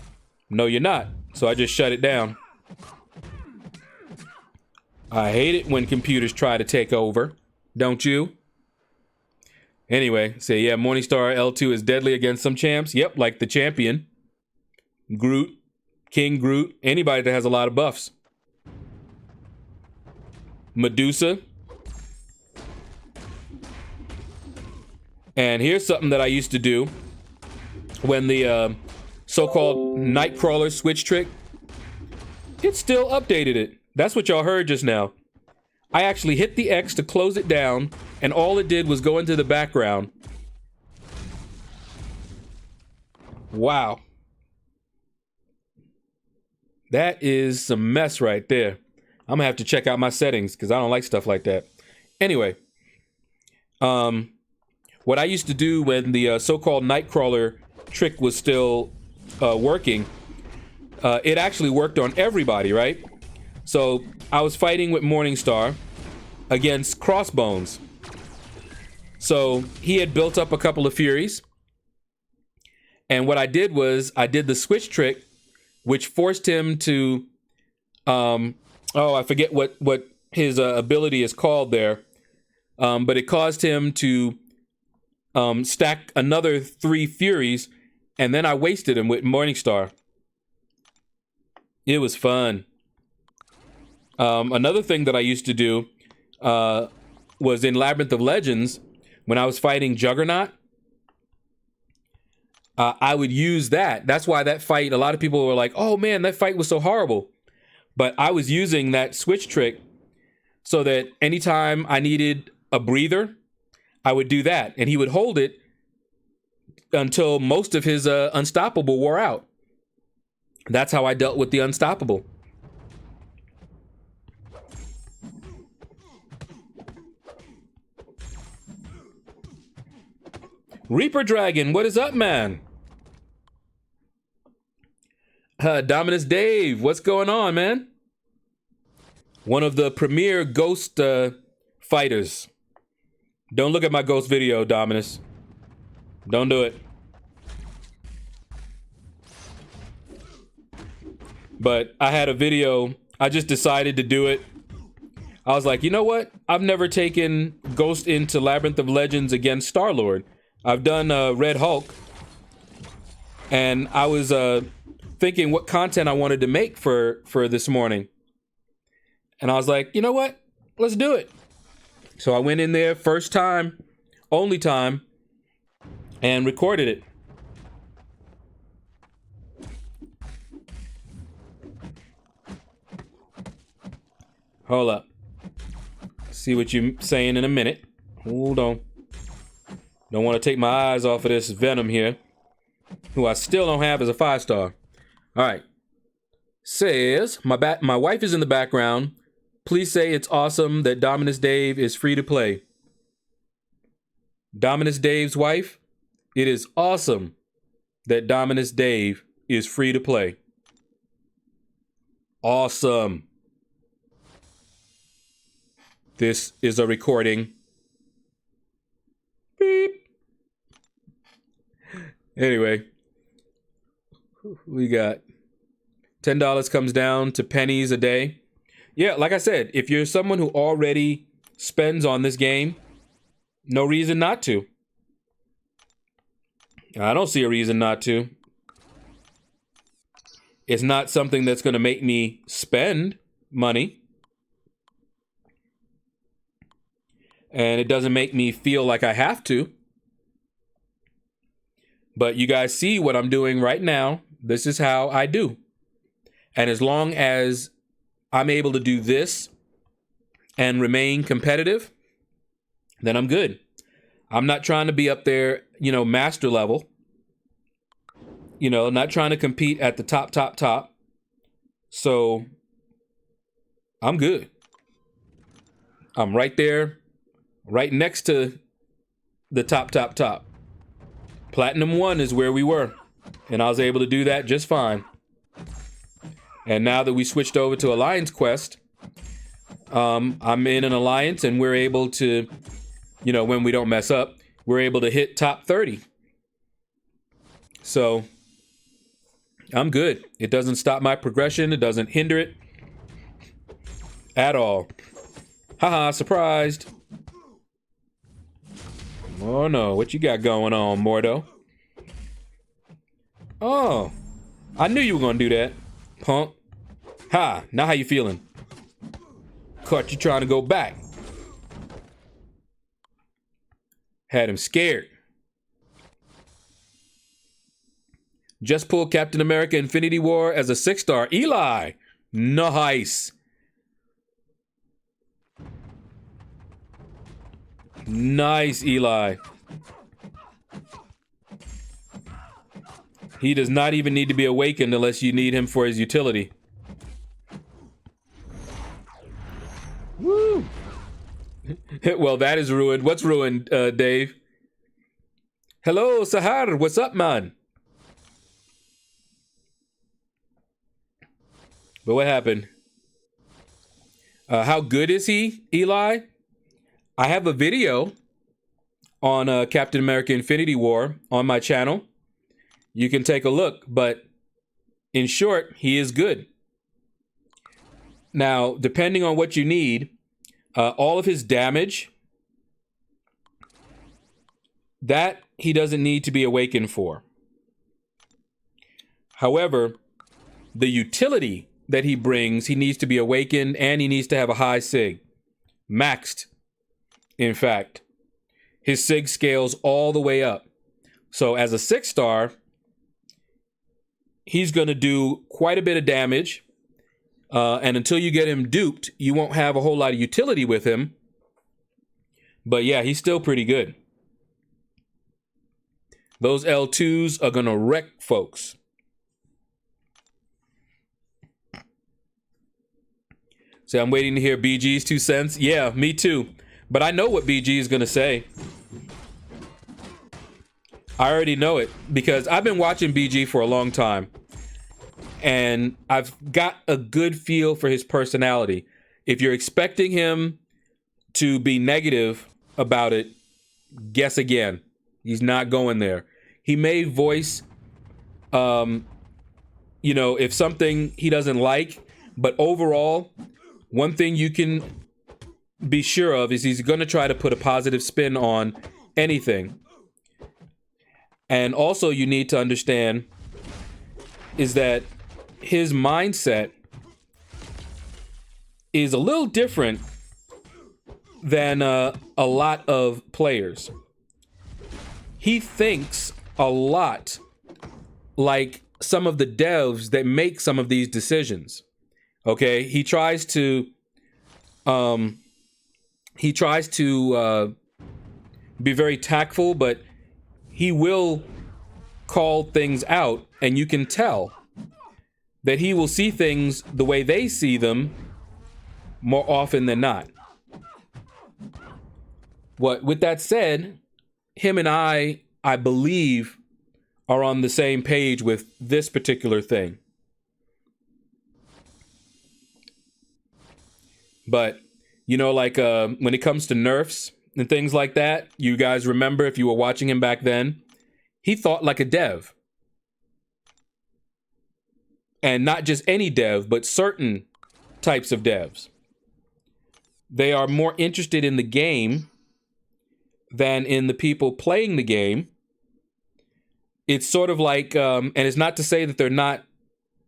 S1: No, you're not. So I just shut it down. I hate it when computers try to take over. Don't you? Anyway, say, yeah, Morningstar L2 is deadly against some champs. Yep, like the champion. Groot, King Groot, anybody that has a lot of buffs. Medusa. And here's something that I used to do when the so-called Nightcrawler switch trick. It still updated it. That's what y'all heard just now. I actually hit the X to close it down, and all it did was go into the background. Wow. That is some mess right there. I'm gonna have to check out my settings because I don't like stuff like that. Anyway, what I used to do when the so-called Nightcrawler trick was still working, it actually worked on everybody, right? So I was fighting with Morningstar against Crossbones. So he had built up a couple of Furies. And what I did was I did the switch trick, which forced him to, I forget what his ability is called there. But it caused him to stack another 3 Furies. And then I wasted him with Morningstar. It was fun. Another thing that I used to do was in Labyrinth of Legends, when I was fighting Juggernaut, I would use that. That's why that fight, a lot of people were like, oh man, that fight was so horrible. But I was using that switch trick so that anytime I needed a breather, I would do that. And he would hold it until most of his Unstoppable wore out. That's how I dealt with the Unstoppable. Reaper Dragon, what is up, man? Dominus Dave, what's going on, man? One of the premier Ghost fighters. Don't look at my Ghost video, Dominus. Don't do it. But I had a video. I just decided to do it. I was like, you know what? I've never taken Ghost into Labyrinth of Legends against Star-Lord. I've done Red Hulk. And I was thinking what content I wanted to make for this morning. And I was like, you know what? Let's do it. So I went in there first time, only time, and recorded it. Hold up. See what you're saying in a minute. Hold on. Don't want to take my eyes off of this Venom here, who I still don't have as a 5-star. All right. Says, my wife is in the background. Please say it's awesome that Dominus Dave is free to play. Dominus Dave's wife, it is awesome that Dominus Dave is free to play. Awesome. This is a recording. Beep. Anyway, we got $10 comes down to pennies a day. Yeah, like I said, if you're someone who already spends on this game, no reason not to. I don't see a reason not to. It's not something that's going to make me spend money. And it doesn't make me feel like I have to. But you guys see what I'm doing right now. This is how I do. And as long as I'm able to do this and remain competitive, then I'm good. I'm not trying to be up there, master level. Not trying to compete at the top. So I'm good. I'm right there, right next to the top. Platinum 1 is where we were, and I was able to do that just fine. And now that we switched over to Alliance Quest, I'm in an alliance, and we're able to, when we don't mess up, we're able to hit top 30. So I'm good. It doesn't stop my progression. It doesn't hinder it at all. Haha, surprised. Oh no, what you got going on, Mordo? Oh, I knew you were gonna do that, punk. Ha, now how you feeling? Caught you trying to go back. Had him scared. Just pulled Captain America Infinity War as a 6-star. Eli! Nice. Nice, Eli. He does not even need to be awakened unless you need him for his utility. Woo! Well, that is ruined. What's ruined, Dave? Hello, Sahar. What's up, man? But what happened? How good is he, Eli? I have a video on Captain America Infinity War on my channel. You can take a look, but in short, he is good. Now, depending on what you need, all of his damage, that he doesn't need to be awakened for. However, the utility that he brings, he needs to be awakened and he needs to have a high sig. Maxed, in fact. His sig scales all the way up. So as a 6-star, he's going to do quite a bit of damage. And until you get him duped, you won't have a whole lot of utility with him. But yeah, he's still pretty good. Those L2s are going to wreck folks. So I'm waiting to hear BG's 2 cents. Yeah, me too. But I know what BG is going to say. I already know it because I've been watching BG for a long time. And I've got a good feel for his personality. If you're expecting him to be negative about it, guess again. He's not going there. He may voice, if something he doesn't like, but overall, one thing you can be sure of is he's going to try to put a positive spin on anything. And also you need to understand is that his mindset is a little different than a lot of players. He thinks a lot like some of the devs that make some of these decisions. Okay, he tries to be very tactful, but he will call things out, and you can tell that he will see things the way they see them more often than not. With that said, him and I believe, are on the same page with this particular thing. But, when it comes to nerfs and things like that, you guys remember if you were watching him back then, he thought like a dev. And not just any dev, but certain types of devs. They are more interested in the game than in the people playing the game. It's sort of like, and it's not to say that they're not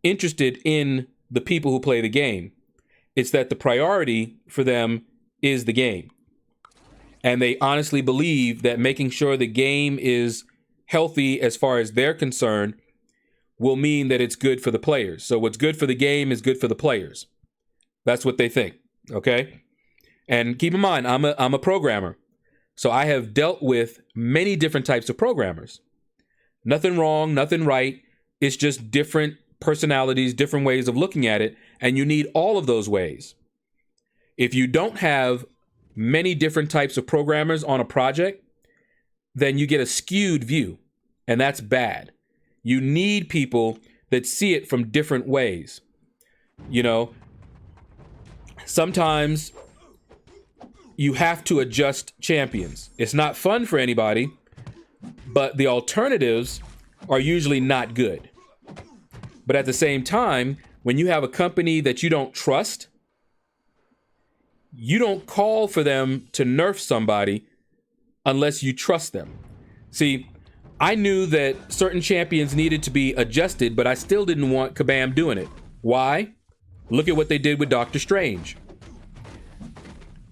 S1: interested in the people who play the game. It's that the priority for them is the game. And they honestly believe that making sure the game is healthy as far as they're concerned will mean that it's good for the players. So what's good for the game is good for the players. That's what they think, okay? And keep in mind, I'm a programmer. So I have dealt with many different types of programmers. Nothing wrong, nothing right. It's just different personalities, different ways of looking at it, and you need all of those ways. If you don't have many different types of programmers on a project, then you get a skewed view, and that's bad. You need people that see it from different ways. Sometimes you have to adjust champions. It's not fun for anybody, but the alternatives are usually not good. But at the same time, when you have a company that you don't trust, you don't call for them to nerf somebody unless you trust them. See, I knew that certain champions needed to be adjusted, but I still didn't want Kabam doing it. Why? Look at what they did with Doctor Strange.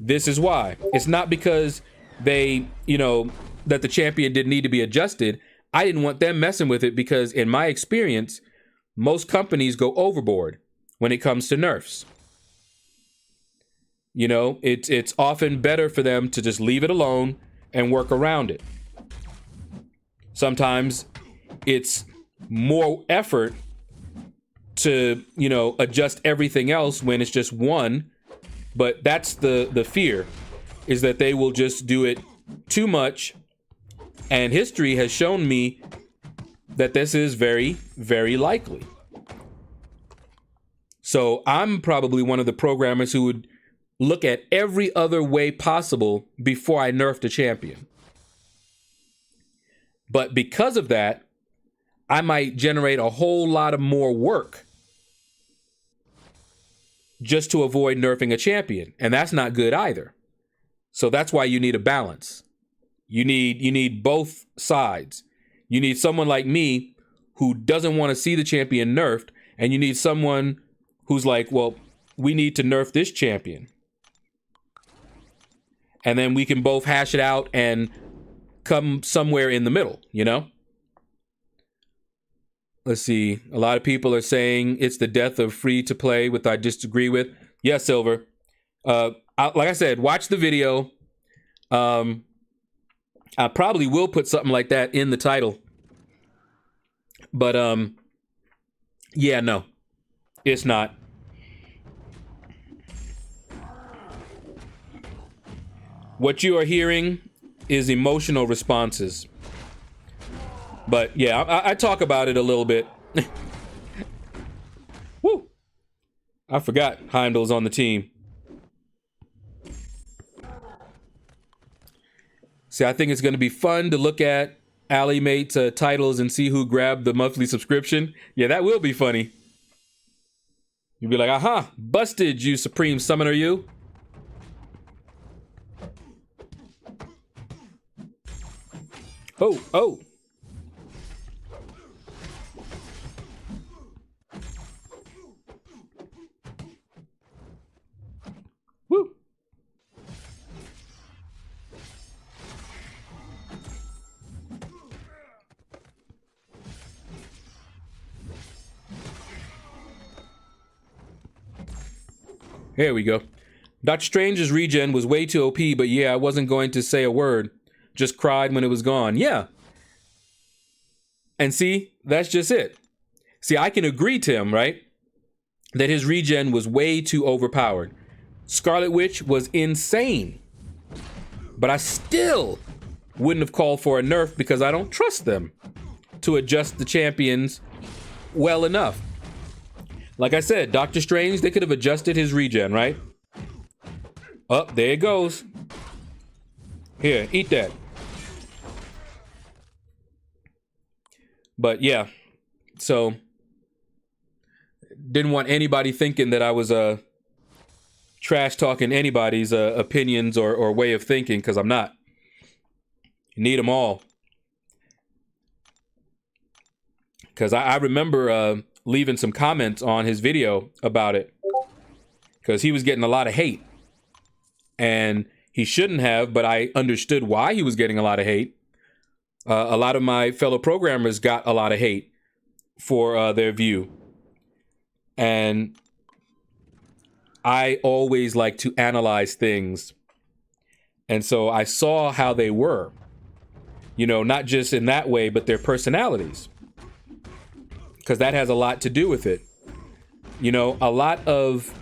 S1: This is why. It's not because they, that the champion didn't need to be adjusted. I didn't want them messing with it because in my experience, most companies go overboard when it comes to nerfs. It's often better for them to just leave it alone and work around it. Sometimes it's more effort to, adjust everything else when it's just one. But that's the fear, is that they will just do it too much. And history has shown me that this is very, very likely. So I'm probably one of the programmers who would look at every other way possible before I nerfed a champion. But because of that, I might generate a whole lot of more work just to avoid nerfing a champion. And that's not good either. So that's why you need a balance. You need both sides. You need someone like me who doesn't want to see the champion nerfed, and you need someone who's like, well, we need to nerf this champion. And then we can both hash it out and come somewhere in the middle, Let's see. A lot of people are saying it's the death of free to play, which I disagree with. Yes, Silver. Like I said, watch the video. I probably will put something like that in the title. But yeah, no, it's not. What you are hearing is emotional responses. But yeah, I talk about it a little bit. Woo! I forgot Heimdall's on the team. See, I think it's going to be fun to look at Allymate's titles and see who grabbed the monthly subscription. Yeah, that will be funny. You'll be like, aha, busted, you Supreme Summoner, you. Oh. Woo. Here we go. Doctor Strange's regen was way too OP, but yeah, I wasn't going to say a word. Just cried when it was gone. Yeah. And see, that's just it. See, I can agree, Tim, right? That his regen was way too overpowered. Scarlet Witch was insane. But I still wouldn't have called for a nerf because I don't trust them to adjust the champions well enough. Like I said, Doctor Strange, they could have adjusted his regen, right? Oh, there it goes. Here, eat that. But yeah, so didn't want anybody thinking that I was trash talking anybody's opinions or way of thinking, because I'm not. You need them all. Because I remember leaving some comments on his video about it, because he was getting a lot of hate. And he shouldn't have, but I understood why he was getting a lot of hate. A lot of my fellow programmers got a lot of hate for their view. And I always like to analyze things. And so I saw how they were. Not just in that way, but their personalities. Because that has a lot to do with it. A lot of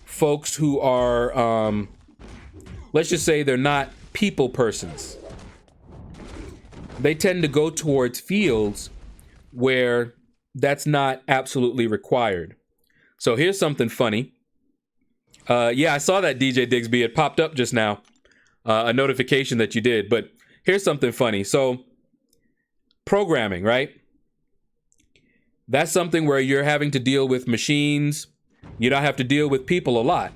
S1: folks who are, let's just say they're not people persons. They tend to go towards fields where that's not absolutely required. So here's something funny. Yeah, I saw that, DJ Digsby. It popped up just now. A notification that you did. But here's something funny. So programming, right? That's something where you're having to deal with machines. You don't have to deal with people a lot.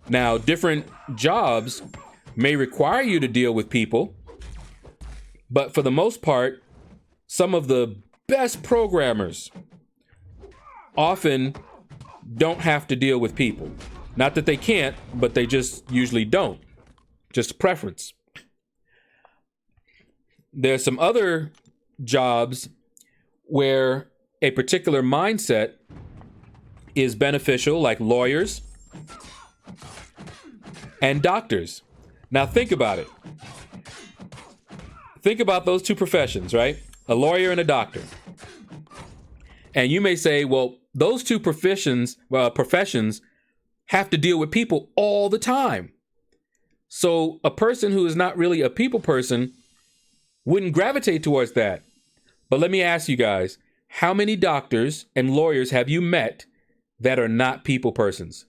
S1: Now, different jobs may require you to deal with people, but for the most part, some of the best programmers often don't have to deal with people. Not that they can't, but they just usually don't. Just a preference. There's some other jobs where a particular mindset is beneficial, like lawyers and doctors. Now think about it. Think about those two professions, right? A lawyer and a doctor. And you may say, well, those two professions have to deal with people all the time. So a person who is not really a people person wouldn't gravitate towards that. But let me ask you guys, how many doctors and lawyers have you met that are not people persons?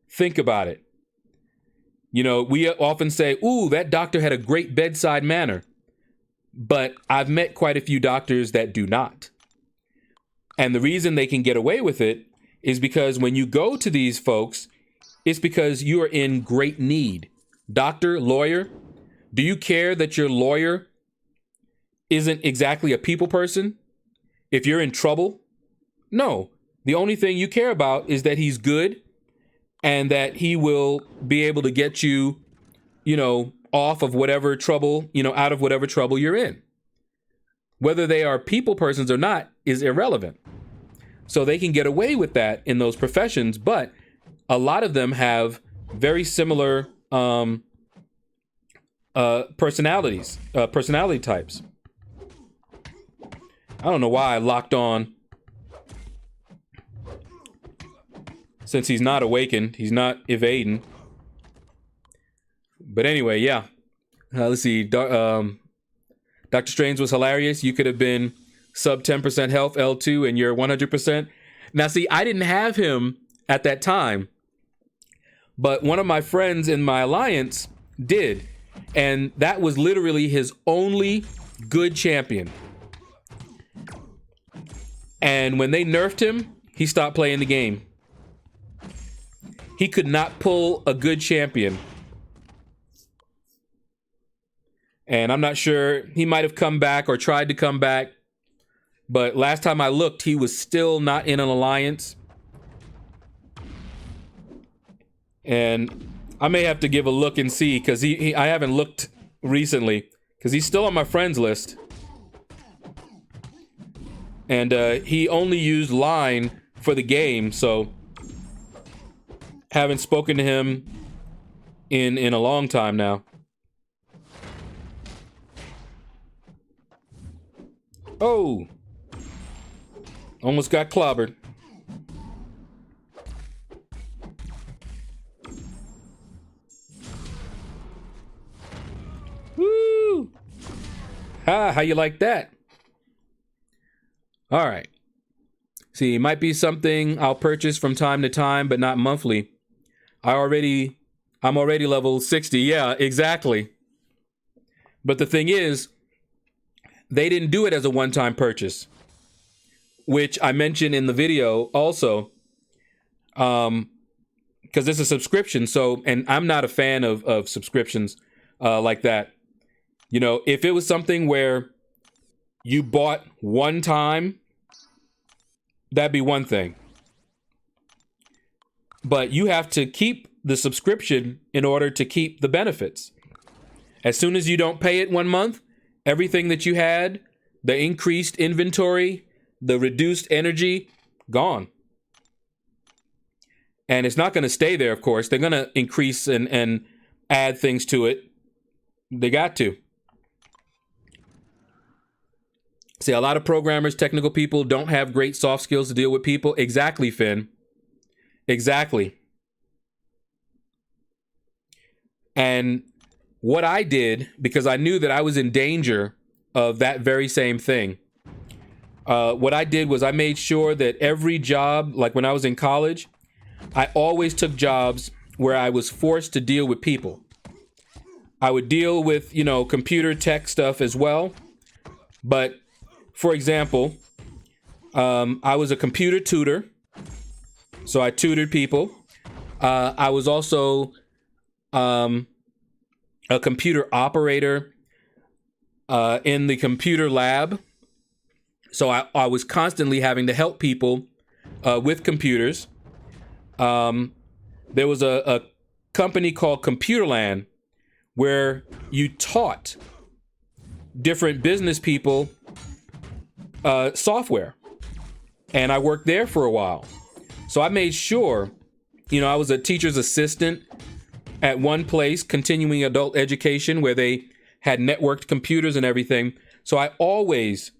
S1: Think about it. You know, we often say, ooh, that doctor had a great bedside manner. But I've met quite a few doctors that do not. And the reason they can get away with it is because when you go to these folks, it's because you are in great need. Doctor, lawyer, do you care that your lawyer isn't exactly a people person? If you're in trouble? No. The only thing you care about is that he's good and that he will be able to get you, off of whatever trouble, out of whatever trouble you're in. Whether they are people persons or not is irrelevant. So they can get away with that in those professions, but a lot of them have very similar personality types. I don't know why I locked on. Since he's not awakened, he's not evading. But anyway, yeah. Let's see. Dr. Strange was hilarious. You could have been sub 10% health L2 and you're 100%. Now, see, I didn't have him at that time, but one of my friends in my alliance did. And that was literally his only good champion. And when they nerfed him, he stopped playing the game. He could not pull a good champion. And I'm not sure, he might have come back or tried to come back. But last time I looked, he was still not in an alliance. And I may have to give a look and see, because I haven't looked recently, because he's still on my friends list. And he only used line for the game, so haven't spoken to him in a long time now. Oh! Almost got clobbered. Woo! Ha! How you like that? All right. See, it might be something I'll purchase from time to time, but not monthly. I'm already level 60. Yeah, exactly. But the thing is, they didn't do it as a one-time purchase, which I mentioned in the video also, because it's a subscription. So, and I'm not a fan of subscriptions like that. If it was something where you bought one time, that'd be one thing. But you have to keep the subscription in order to keep the benefits. As soon as you don't pay it 1 month, everything that you had, the increased inventory, the reduced energy, gone. And it's not going to stay there, of course. They're going to increase and add things to it. They got to. See, a lot of programmers, technical people don't have great soft skills to deal with people. Exactly, Finn. Exactly. And what I did, because I knew that I was in danger of that very same thing, what I did was I made sure that every job, like when I was in college, I always took jobs where I was forced to deal with people. I would deal with, computer tech stuff as well, But for example, I was a computer tutor, so I tutored people. I was also a computer operator in the computer lab. So I was constantly having to help people with computers. There was a company called Computerland where you taught different business people software. And I worked there for a while. So I made sure, I was a teacher's assistant at one place, continuing adult education, where they had networked computers and everything. So I always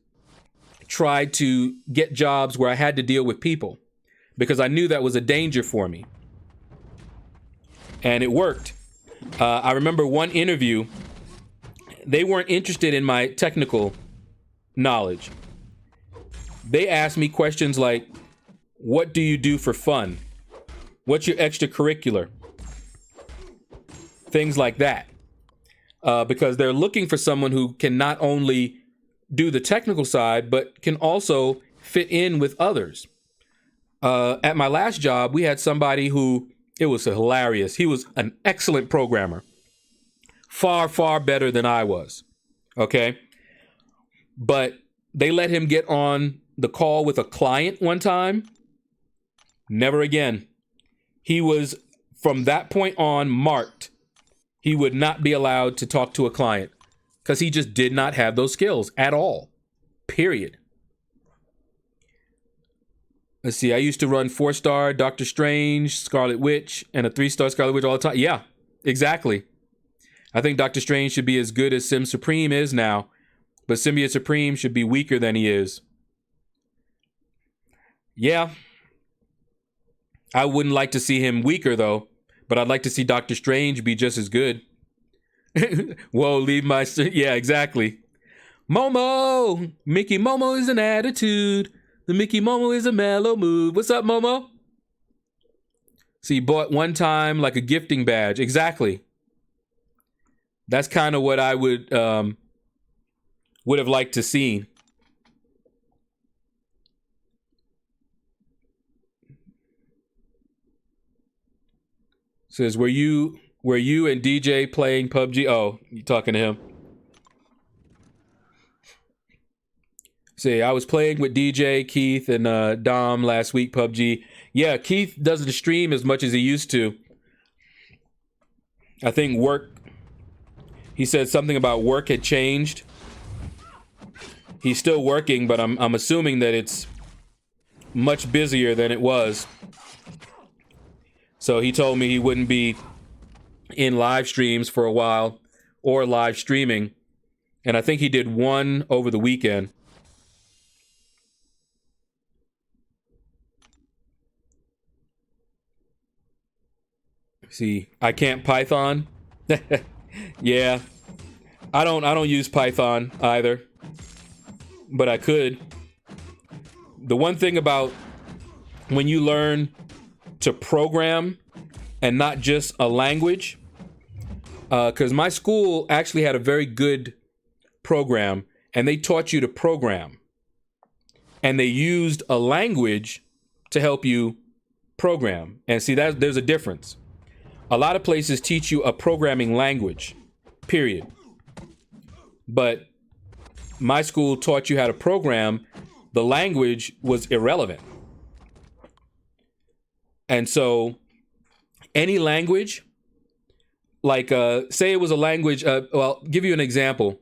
S1: tried to get jobs where I had to deal with people because I knew that was a danger for me. And it worked. I remember one interview, they weren't interested in my technical knowledge. They asked me questions like, what do you do for fun? What's your extracurricular? Things like that. Because they're looking for someone who can not only do the technical side, but can also fit in with others. At my last job, we had somebody who, it was hilarious. He was an excellent programmer. Far, far better than I was. Okay? But they let him get on the call with a client one time. Never again. He was, from that point on, marked. He would not be allowed to talk to a client because he just did not have those skills at all. Period. Let's see. I used to run 4-star Doctor Strange, Scarlet Witch, and a 3-star Scarlet Witch all the time. Yeah, exactly. I think Doctor Strange should be as good as Sim Supreme is now, but Symbiote Supreme should be weaker than he is. Yeah. I wouldn't like to see him weaker, though, but I'd like to see Doctor Strange be just as good. Whoa, leave my... Yeah, exactly. Momo! Mickey Momo is an attitude. The Mickey Momo is a mellow mood. What's up, Momo? So he bought one time like a gifting badge. Exactly. That's kind of what I would have liked to see. Says, were you and DJ playing PUBG? Oh, you talking to him? See, I was playing with DJ, Keith, and Dom last week, PUBG. Yeah, Keith doesn't stream as much as he used to. I think he said something about work had changed. He's still working, but I'm assuming that it's much busier than it was. So he told me he wouldn't be in live streams for a while or live streaming. And I think he did one over the weekend. See, I can't Python. Yeah. I don't use Python either. But I could. The one thing about when you learn to program and not just a language, because my school actually had a very good program and they taught you to program and they used a language to help you program. And see, there's a difference. A lot of places teach you a programming language, period. But my school taught you how to program. The language was irrelevant. And so any language, like say it was a language, well, I'll give you an example.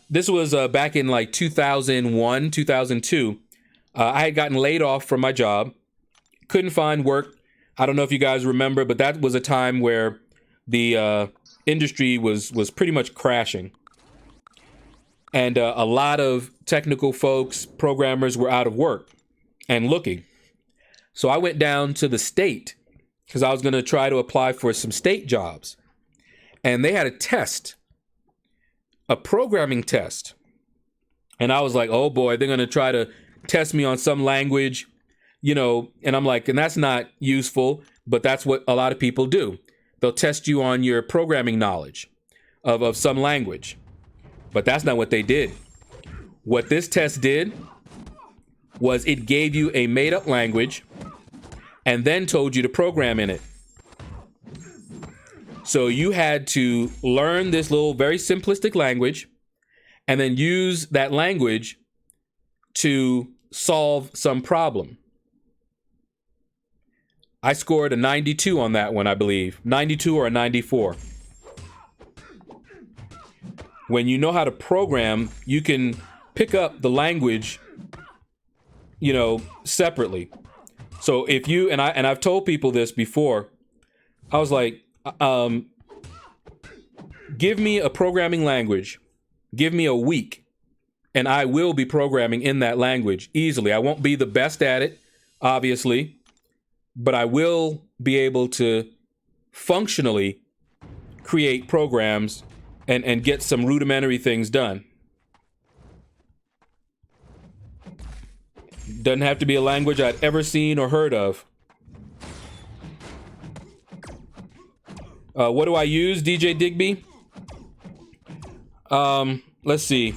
S1: This was back in like 2001, 2002. I had gotten laid off from my job, couldn't find work. I don't know if you guys remember, but that was a time where the industry was pretty much crashing. And a lot of technical folks, programmers were out of work and looking. So I went down to the state because I was going to try to apply for some state jobs. And they had a test, a programming test. And I was like, oh boy, they're going to try to test me on some language, and I'm like, and that's not useful, but that's what a lot of people do. They'll test you on your programming knowledge of some language. But that's not what they did. What this test did was it gave you a made-up language and then told you to program in it. So you had to learn this little very simplistic language and then use that language to solve some problem. I scored a 92 on that one, I believe. 92 or a 94. When you know how to program, you can pick up the language, separately. So if you, and I've told people this before, I was like, give me a programming language, give me a week, and I will be programming in that language easily. I won't be the best at it, obviously, but I will be able to functionally create programs and get some rudimentary things done. Doesn't have to be a language I'd ever seen or heard of. What do I use, DJ Digby? Let's see.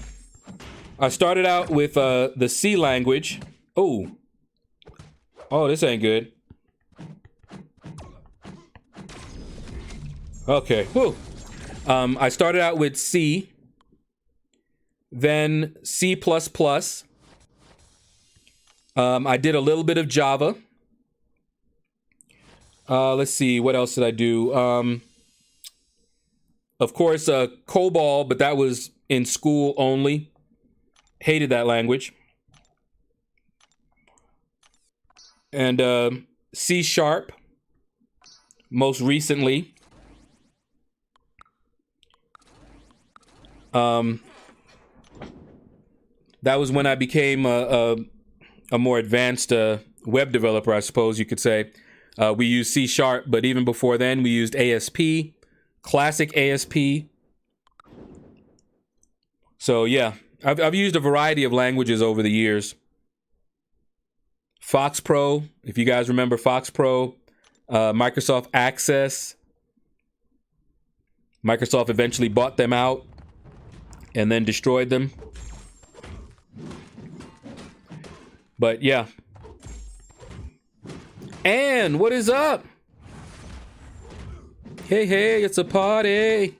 S1: I started out with the C language. Oh, this ain't good. Okay. Whew. I started out with C, then C++. I did a little bit of Java. Let's see, what else did I do? Of course, COBOL, but that was in school only. Hated that language. And C#, most recently. That was when I became a more advanced web developer, I suppose you could say. We used C#, but even before then, we used ASP, classic ASP. So yeah, I've used a variety of languages over the years. Fox Pro, if you guys remember Fox Pro, Microsoft Access. Microsoft eventually bought them out and then destroyed them. But yeah. And what is up? Hey, it's a party.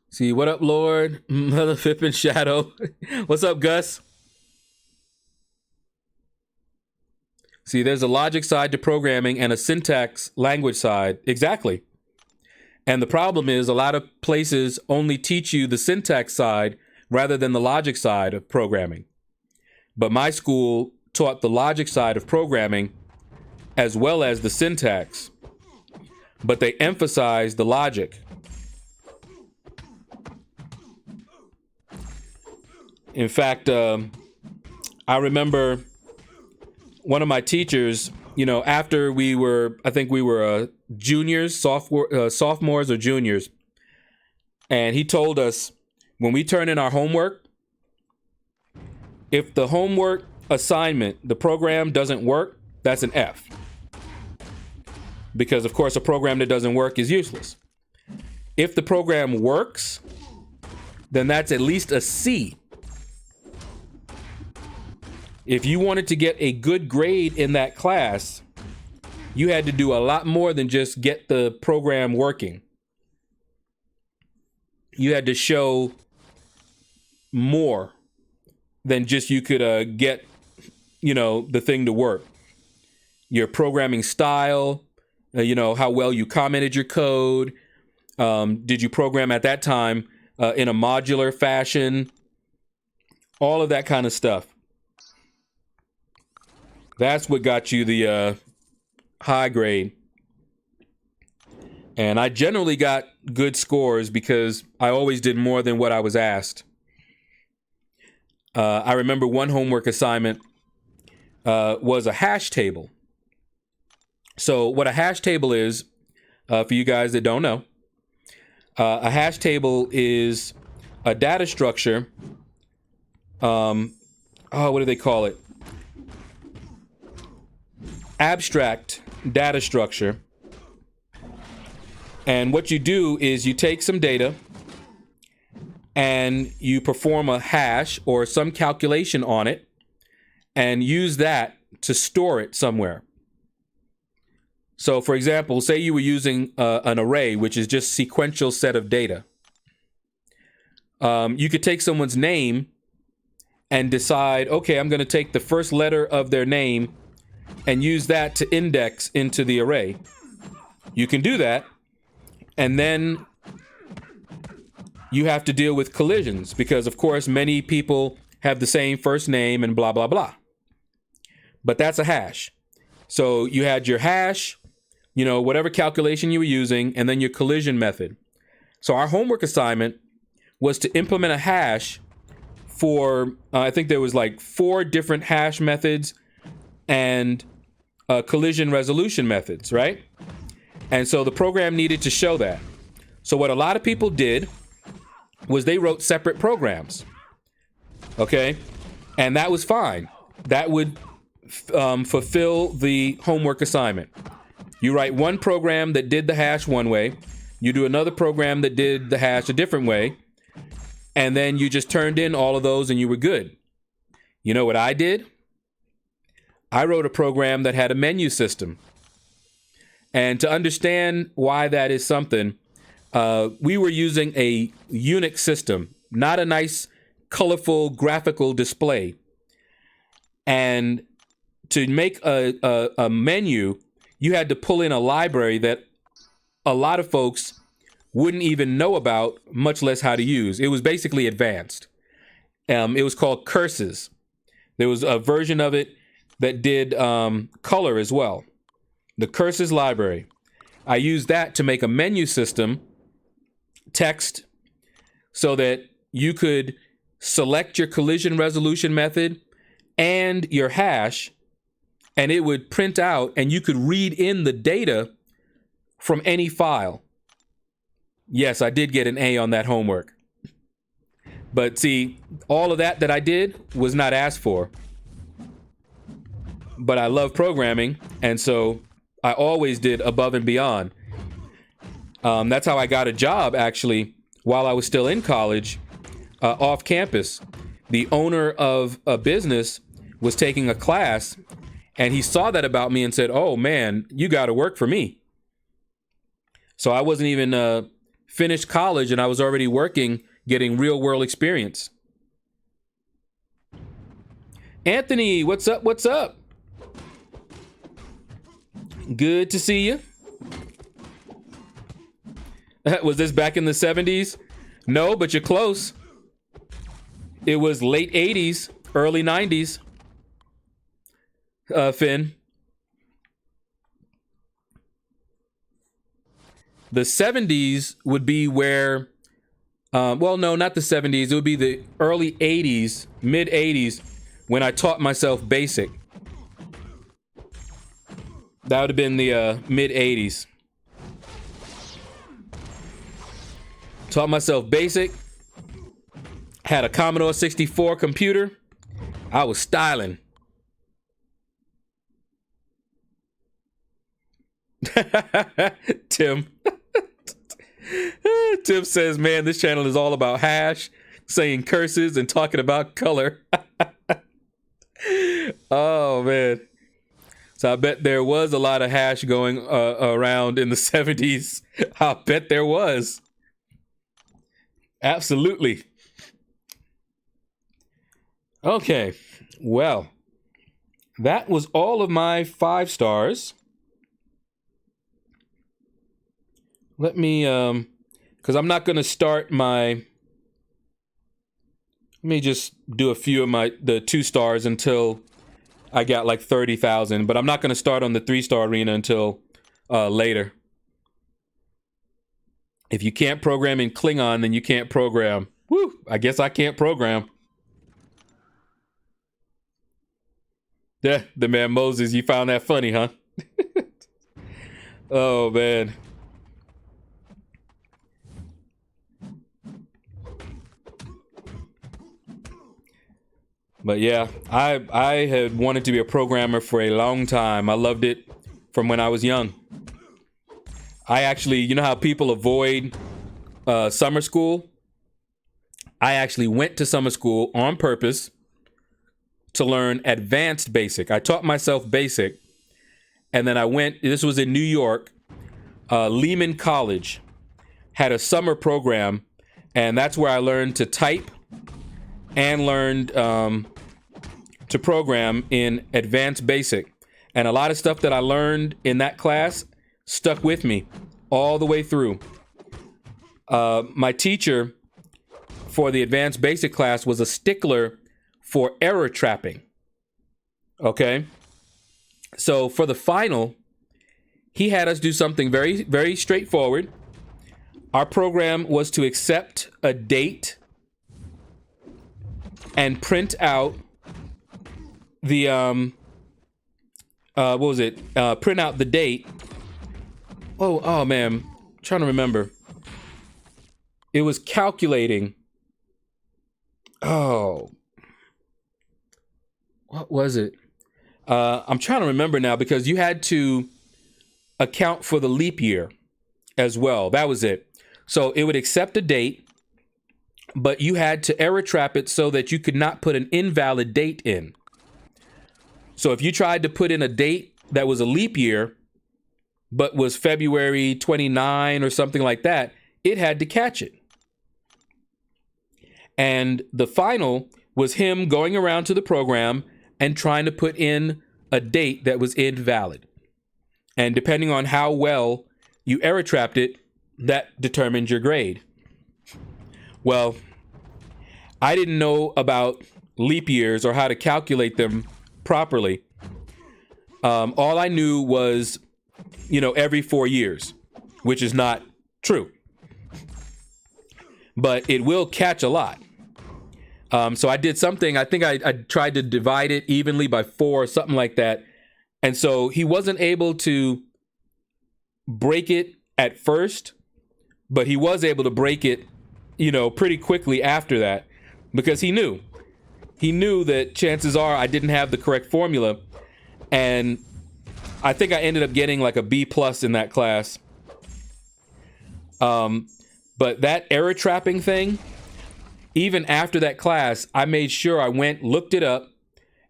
S1: See, what up, Lord? Mother Fippin Shadow. What's up, Gus? See, there's a logic side to programming and a syntax language side. Exactly. And the problem is a lot of places only teach you the syntax side rather than the logic side of programming. But my school taught the logic side of programming as well as the syntax. But they emphasized the logic. In fact, I remember one of my teachers, after I think we were juniors, sophomores or juniors. And he told us when we turn in our homework, if the homework assignment, the program doesn't work, that's an F. Because, of course, a program that doesn't work is useless. If the program works, then that's at least a C. If you wanted to get a good grade in that class, you had to do a lot more than just get the program working. You had to show more than just you could get, the thing to work. Your programming style, how well you commented your code. Did you program at that time in a modular fashion? All of that kind of stuff. That's what got you the high grade. And I generally got good scores because I always did more than what I was asked. I remember one homework assignment was a hash table. So what a hash table is, for you guys that don't know, a hash table is a data structure. What do they call it? Abstract data structure. And what you do is you take some data and you perform a hash or some calculation on it and use that to store it somewhere. So, for example, say you were using an array, which is just sequential set of data. You could take someone's name and decide, okay, I'm going to take the first letter of their name and use that to index into the array. You can do that, and then you have to deal with collisions because, of course, many people have the same first name and blah, blah, blah. But that's a hash. So you had your hash, whatever calculation you were using, and then your collision method. So our homework assignment was to implement a hash for, I think there was like 4 different hash methods and collision resolution methods, right? And so the program needed to show that. So what a lot of people did was they wrote separate programs, okay? And that was fine. That would fulfill the homework assignment. You write one program that did the hash one way, you do another program that did the hash a different way, and then you just turned in all of those and you were good. You know what I did? I wrote a program that had a menu system. And to understand why that is something, we were using a Unix system, not a nice, colorful, graphical display. And to make a menu, you had to pull in a library that a lot of folks wouldn't even know about, much less how to use. It was basically advanced. It was called Curses. There was a version of it that did color as well. The Curses library. I used that to make a menu system, text, so that you could select your collision resolution method and your hash, and it would print out, and you could read in the data from any file. Yes, I did get an A on that homework. But see, all of that I did was not asked for. But I love programming, and so I always did above and beyond. That's how I got a job, actually, while I was still in college, off campus. The owner of a business was taking a class, and he saw that about me and said, "Oh, man, you got to work for me." So I wasn't even finished college, and I was already working, getting real-world experience. Anthony, what's up? What's up? Good to see you. Was this back in the 70s? No, but you're close. It was late 80s, early 90s. Finn. The 70s would be where, well, no, not the 70s. It would be the early 80s, mid 80s, when I taught myself BASIC. That would have been the mid 80s. Taught myself BASIC. Had a Commodore 64 computer. I was styling. Tim. Tim says, man, this channel is all about hash, saying curses, and talking about color. Oh, man. So I bet there was a lot of hash going around in the 70s. I bet there was. Absolutely. Okay. Well, that was all of my 5 stars. Let me, because I'm not going to start my, let me just do a few of the 2 stars until I got like 30,000, but I'm not going to start on the 3-star arena until later. If you can't program in Klingon, then you can't program. Woo, I guess I can't program. Yeah, the man Moses, you found that funny, huh? Oh, man. But yeah, I had wanted to be a programmer for a long time. I loved it from when I was young. I actually, you know how people avoid summer school? I actually went to summer school on purpose to learn advanced basic. I taught myself basic, and then I went, this was in New York, Lehman College had a summer program, and that's where I learned to type and learned to program in advanced basic. And a lot of stuff that I learned in that class stuck with me all the way through. My teacher for the advanced basic class was a stickler for error trapping. Okay? So for the final, he had us do something very, very straightforward. Our program was to accept a date and print out the print out the date. Oh man, I'm trying to remember. It was calculating. Oh, what was it? I'm trying to remember now, because you had to account for the leap year as well. That was it. So it would accept a date, but you had to error trap it so that you could not put an invalid date in. So if you tried to put in a date that was a leap year, but was February 29 or something like that, it had to catch it. And the final was him going around to the program and trying to put in a date that was invalid. And depending on how well you error trapped it, that determined your grade. Well, I didn't know about leap years or how to calculate them properly. All I knew was, every 4 years, which is not true. But it will catch a lot. So I did something, I think I tried to divide it evenly by 4 or something like that. And so he wasn't able to break it at first, but he was able to break it, pretty quickly after that, because he knew that chances are I didn't have the correct formula. And I think I ended up getting like a B+ in that class. But that error trapping thing, even after that class, I made sure I went, looked it up,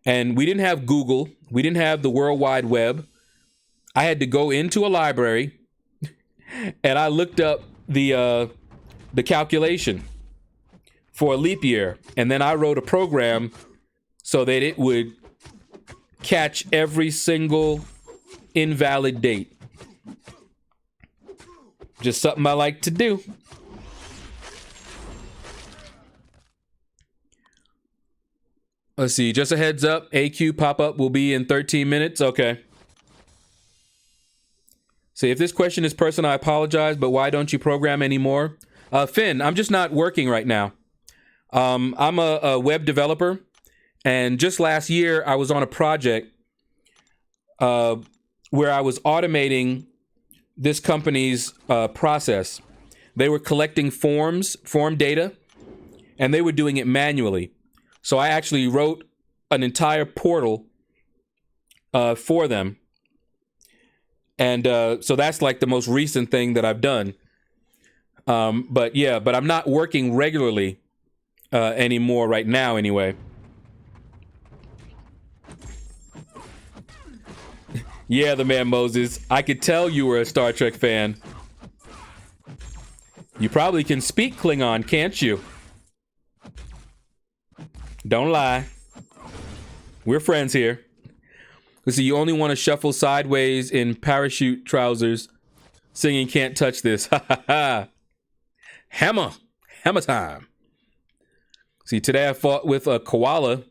S1: and we didn't have Google. We didn't have the World Wide Web. I had to go into a library and I looked up the calculation for a leap year. And then I wrote a program so that it would catch every single invalid date. Just something I like to do. Let's see, just a heads up, AQ pop-up will be in 13 minutes. Okay. See, if this question is personal, I apologize, but why don't you program anymore? Finn, I'm just not working right now. I'm a web developer, and just last year I was on a project where I was automating this company's process. They were collecting form data, and they were doing it manually. So I actually wrote an entire portal for them. And so that's like the most recent thing that I've done. But I'm not working regularly anymore right now anyway. Yeah, the man Moses. I could tell you were a Star Trek fan. You probably can speak Klingon, can't you? Don't lie. We're friends here. So you only want to shuffle sideways in parachute trousers, singing "Can't Touch This." Ha ha ha. Hammer time. See, today I fought with a koala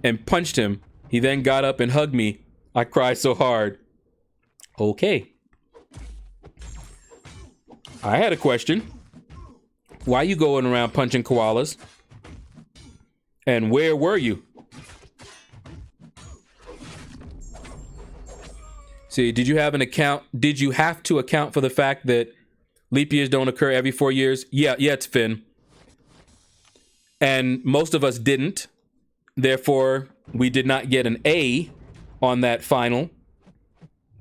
S1: and punched him. He then got up and hugged me. I cried so hard. Okay. I had a question. Why are you going around punching koalas? And where were you? See, did you have to account for the fact that leap years don't occur every 4 years? Yeah, it's Finn. And most of us didn't. Therefore, we did not get an A on that final.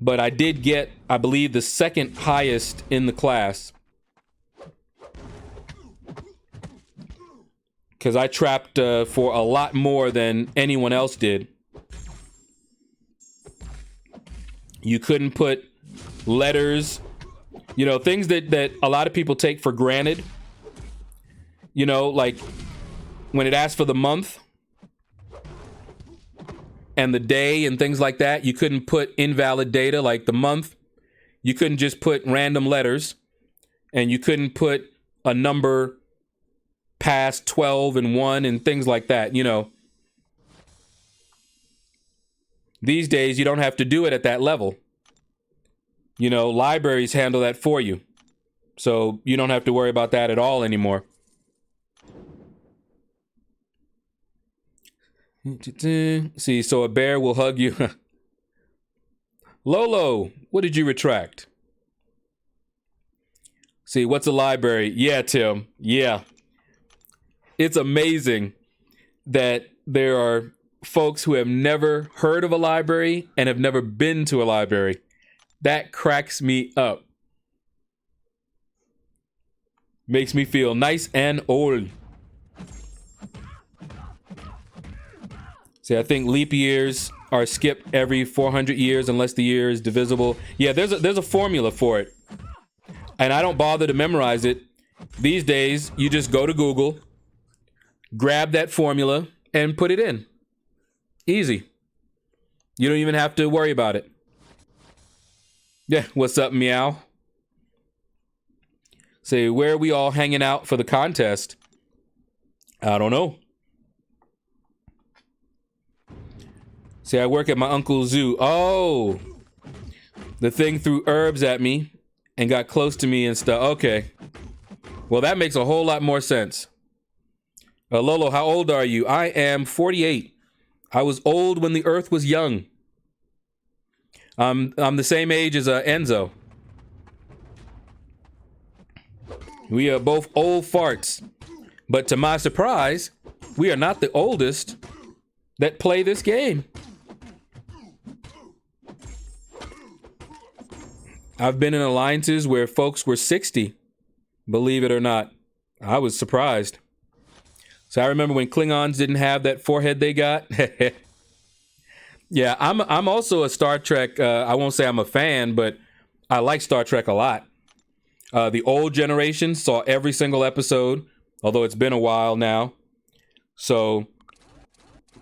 S1: But I did get, I believe, the second highest in the class. because I trapped for a lot more than anyone else did. You couldn't put letters, things that a lot of people take for granted. Like when it asked for the month and the day and things like that, you couldn't put invalid data like the month. You couldn't just put random letters, and you couldn't put a number past 12 and 1 and things like that. These days, you don't have to do it at that level. Libraries handle that for you. So you don't have to worry about that at all anymore. See, so a bear will hug you. Lolo, what did you retract? See, what's a library? Yeah, Tim. Yeah. It's amazing that there are folks who have never heard of a library and have never been to a library. That cracks me up. Makes me feel nice and old. See, I think leap years are skipped every 400 years unless the year is divisible. Yeah, there's a formula for it. And I don't bother to memorize it. These days, you just go to Google, grab that formula, and put it in. Easy. You don't even have to worry about it. Yeah, what's up, meow? Say, where are we all hanging out for the contest? I don't know. Say, I work at my uncle's zoo. Oh, the thing threw herbs at me and got close to me and stuff. Okay. Well, that makes a whole lot more sense. Lolo, how old are you? I am 48. I was old when the earth was young. I'm the same age as Enzo. We are both old farts. But to my surprise, we are not the oldest that play this game. I've been in alliances where folks were 60. Believe it or not. I was surprised. So I remember when Klingons didn't have that forehead they got. Yeah, I'm also a Star Trek. I won't say I'm a fan, but I like Star Trek a lot. The old generation saw every single episode, although it's been a while now. So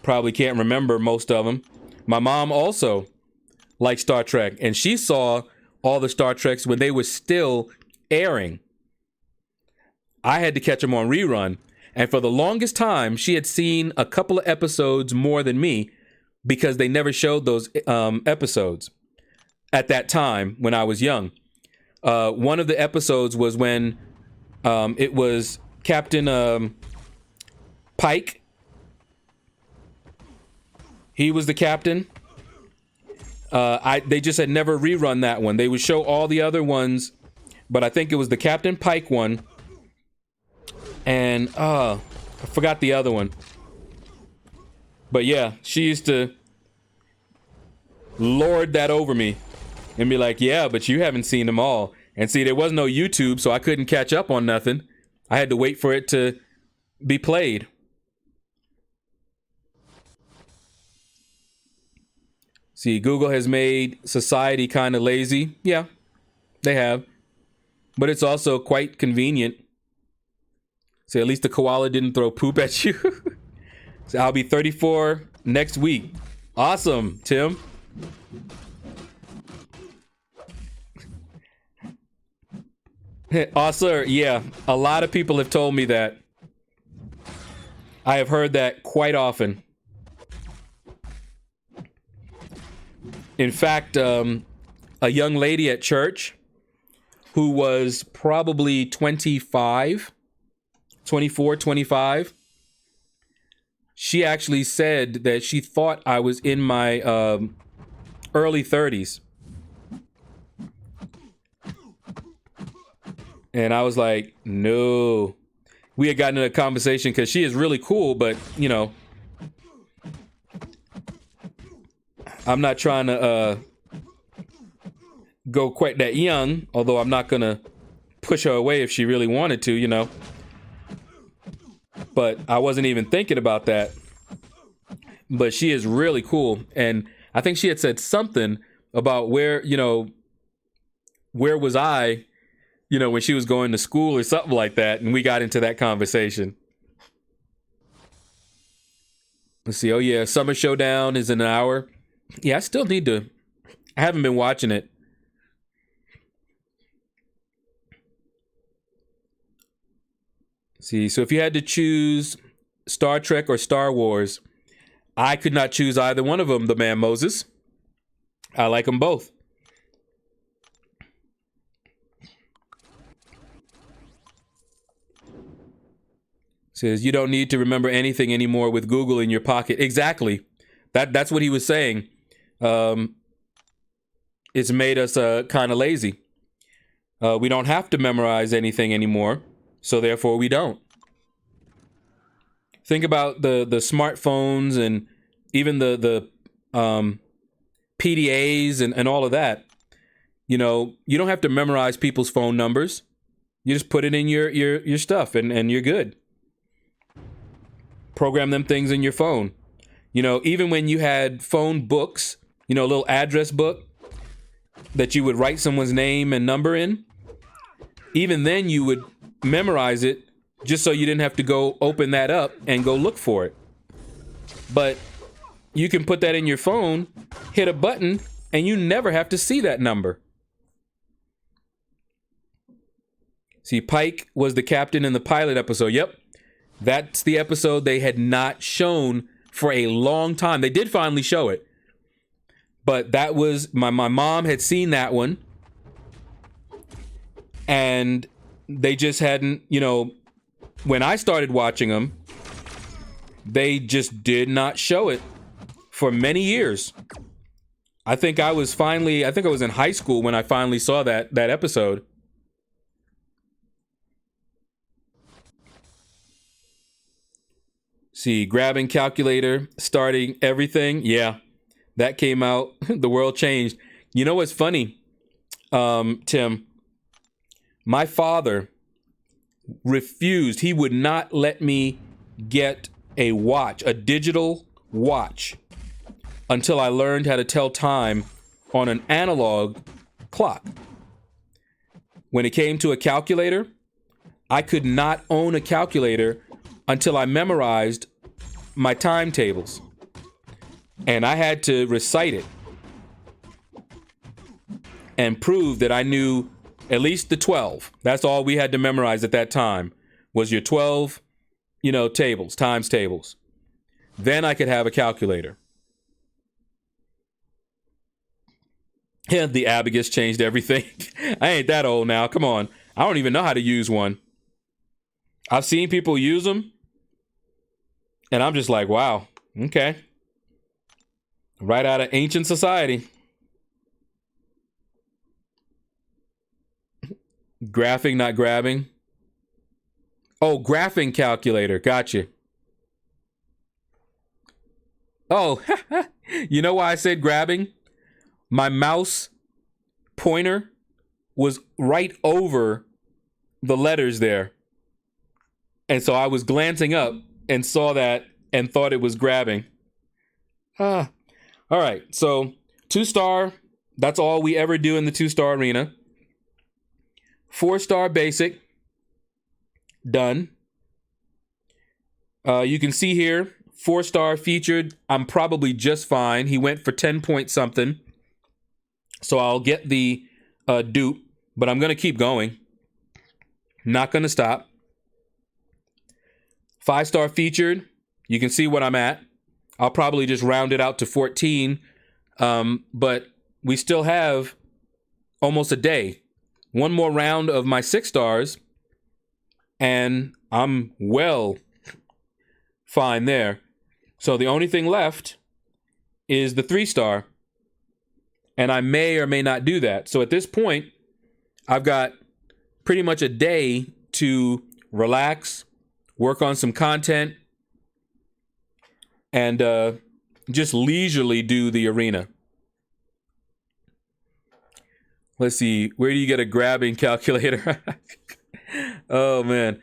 S1: probably can't remember most of them. My mom also liked Star Trek, and she saw all the Star Treks when they were still airing. I had to catch them on rerun, and for the longest time, she had seen a couple of episodes more than me because they never showed those episodes at that time when I was young. One of the episodes was when it was Captain Pike. He was the captain. They just had never rerun that one. They would show all the other ones, but I think it was the Captain Pike one. And I forgot the other one. But yeah, she used to lord that over me and be like, yeah, but you haven't seen them all. And see, there was no YouTube, so I couldn't catch up on nothing. I had to wait for it to be played. See, Google has made society kind of lazy. Yeah, they have. But it's also quite convenient. See, at least the koala didn't throw poop at you. So I'll be 34 next week. Awesome, Tim. Sir, yeah, a lot of people have told me that. I have heard that quite often. In fact, a young lady at church who was probably 24, 25, she actually said that she thought I was in my early 30s. And I was like, no. We had gotten in a conversation because she is really cool, but, you know, I'm not trying to go quite that young, although I'm not going to push her away if she really wanted to, you know. but I wasn't even thinking about that. But she is really cool. And I think she had said something about where was I, when she was going to school or something like that. And we got into that conversation. Let's see. Oh, yeah. Summer Showdown is in an hour. Yeah, I haven't been watching it. See, so if you had to choose Star Trek or Star Wars, I could not choose either one of them, the man Moses. I like them both. Says you don't need to remember anything anymore with Google in your pocket. Exactly. That's what he was saying. It's made us kind of lazy. We don't have to memorize anything anymore, so therefore we don't. Think about the smartphones and even the PDAs and all of that. You don't have to memorize people's phone numbers. You just put it in your stuff and you're good. Program them things in your phone. Even when you had phone books, a little address book that you would write someone's name and number in, even then you would memorize it just so you didn't have to go open that up and go look for it. But you can put that in your phone, hit a button, and you never have to see that number. See, Pike was the captain in the pilot episode. Yep. That's the episode they had not shown for a long time. They did finally show it. But that was, my mom had seen that one. And they just hadn't, when I started watching them, they just did not show it for many years. I think I was in high school when I finally saw that episode. See, grabbing calculator, starting everything. Yeah, that came out. The world changed. You know what's funny, Tim? My father refused. He would not let me get a watch, a digital watch, until I learned how to tell time on an analog clock. When it came to a calculator, I could not own a calculator until I memorized my timetables. And I had to recite it and prove that I knew at least the 12. That's all we had to memorize at that time, was your 12, tables, times tables. Then I could have a calculator. Yeah, the abacus changed everything. I ain't that old now. Come on. I don't even know how to use one. I've seen people use them, and I'm just like, wow, okay. Right out of ancient society. Graphing, not grabbing. Oh, graphing calculator. Gotcha. Oh, you know why I said grabbing? My mouse pointer was right over the letters there. And so I was glancing up and saw that and thought it was grabbing. All right. So 2-star, that's all we ever do in the 2-star arena. 4-star basic, done. You can see here, 4-star featured. I'm probably just fine. He went for 10 point something. So I'll get the dupe, but I'm going to keep going. Not going to stop. 5-star featured. You can see what I'm at. I'll probably just round it out to 14. But we still have almost a day. One more round of my 6 stars. And I'm well fine there. So the only thing left is the 3-star. And I may or may not do that. So at this point, I've got pretty much a day to relax, work on some content, and just leisurely do the arena. Let's see. Where do you get a grabbing calculator? Oh, man.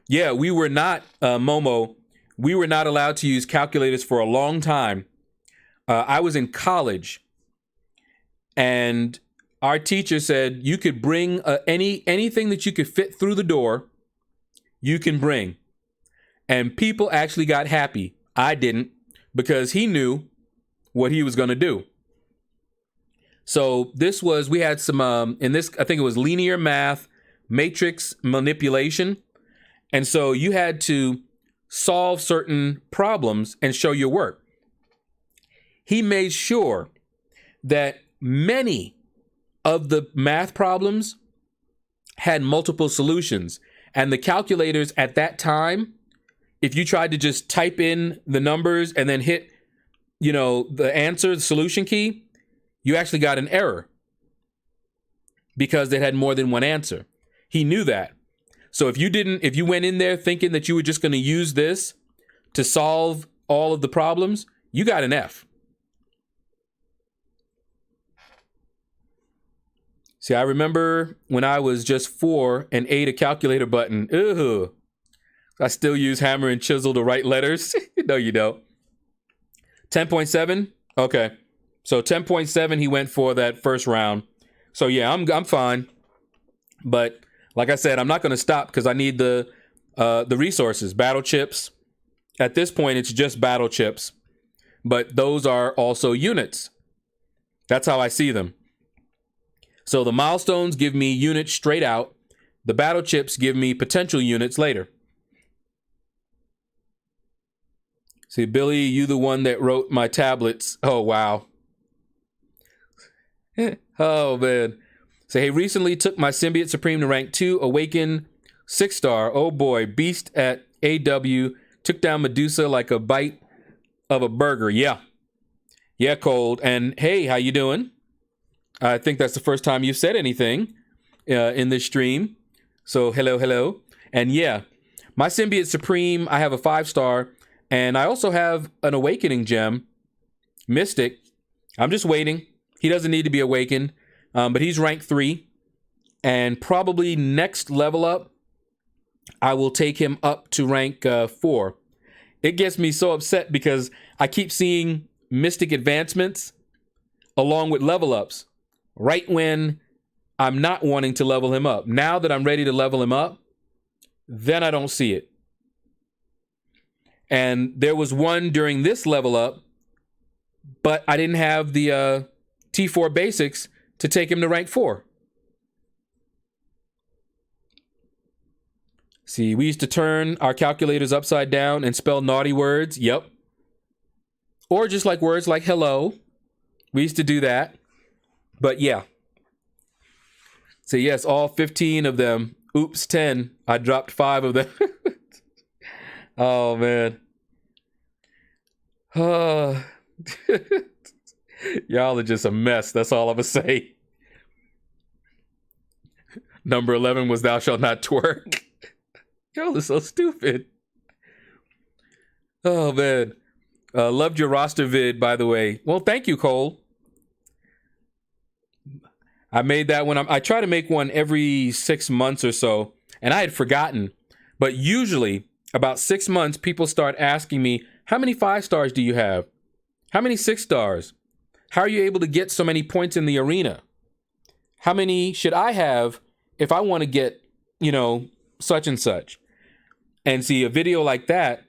S1: Yeah, we were not, Momo, we were not allowed to use calculators for a long time. I was in college, and our teacher said you could bring anything that you could fit through the door, you can bring. And people actually got happy. I didn't, because he knew what he was going to do. So we had some, in this, I think it was linear math, matrix manipulation. And so you had to solve certain problems and show your work. He made sure that many of the math problems had multiple solutions. And the calculators at that time, if you tried to just type in the numbers and then hit, the answer, the solution key, you actually got an error because they had more than one answer. He knew that. So if you went in there thinking that you were just going to use this to solve all of the problems, you got an F. See, I remember when I was just 4 and ate a calculator button. Ugh. I still use hammer and chisel to write letters. No, you don't. 10.7? Okay. So 10.7, he went for that first round. So yeah, I'm fine. But like I said, I'm not going to stop because I need the resources, battle chips. At this point, it's just battle chips, but those are also units. That's how I see them. So the milestones give me units straight out. The battle chips give me potential units later. See, Billy, you the one that wrote my tablets. Oh, wow. Oh, man. So, hey, recently took my Symbiote Supreme to rank 2, Awaken 6-star. Oh, boy. Beast at AW. Took down Medusa like a bite of a burger. Yeah. Yeah, Cold. And, hey, how you doing? I think that's the first time you've said anything in this stream. So, hello, hello. And, yeah, my Symbiote Supreme, I have a 5-star. And I also have an Awakening gem, Mystic. I'm just waiting. He doesn't need to be awakened, but he's rank 3. And probably next level up, I will take him up to rank 4. It gets me so upset because I keep seeing Mystic advancements along with level ups right when I'm not wanting to level him up. Now that I'm ready to level him up, then I don't see it. And there was one during this level up, but I didn't have the T4 basics to take him to rank 4. See, we used to turn our calculators upside down and spell naughty words. Yep. Or just like words like hello. We used to do that. But yeah. So yes, all 15 of them. Oops, 10. I dropped 5 of them. Oh, man. Y'all are just a mess. That's all I'm going to say. Number 11 was Thou Shalt Not Twerk. Y'all are so stupid. Oh, man. Loved your roster vid, by the way. Well, thank you, Cole. I made that one. I try to make one every 6 months or so, and I had forgotten. But usually, about 6 months, people start asking me, how many 5 stars do you have? How many 6 stars? How are you able to get so many points in the arena? How many should I have if I want to get, such and such? And see, a video like that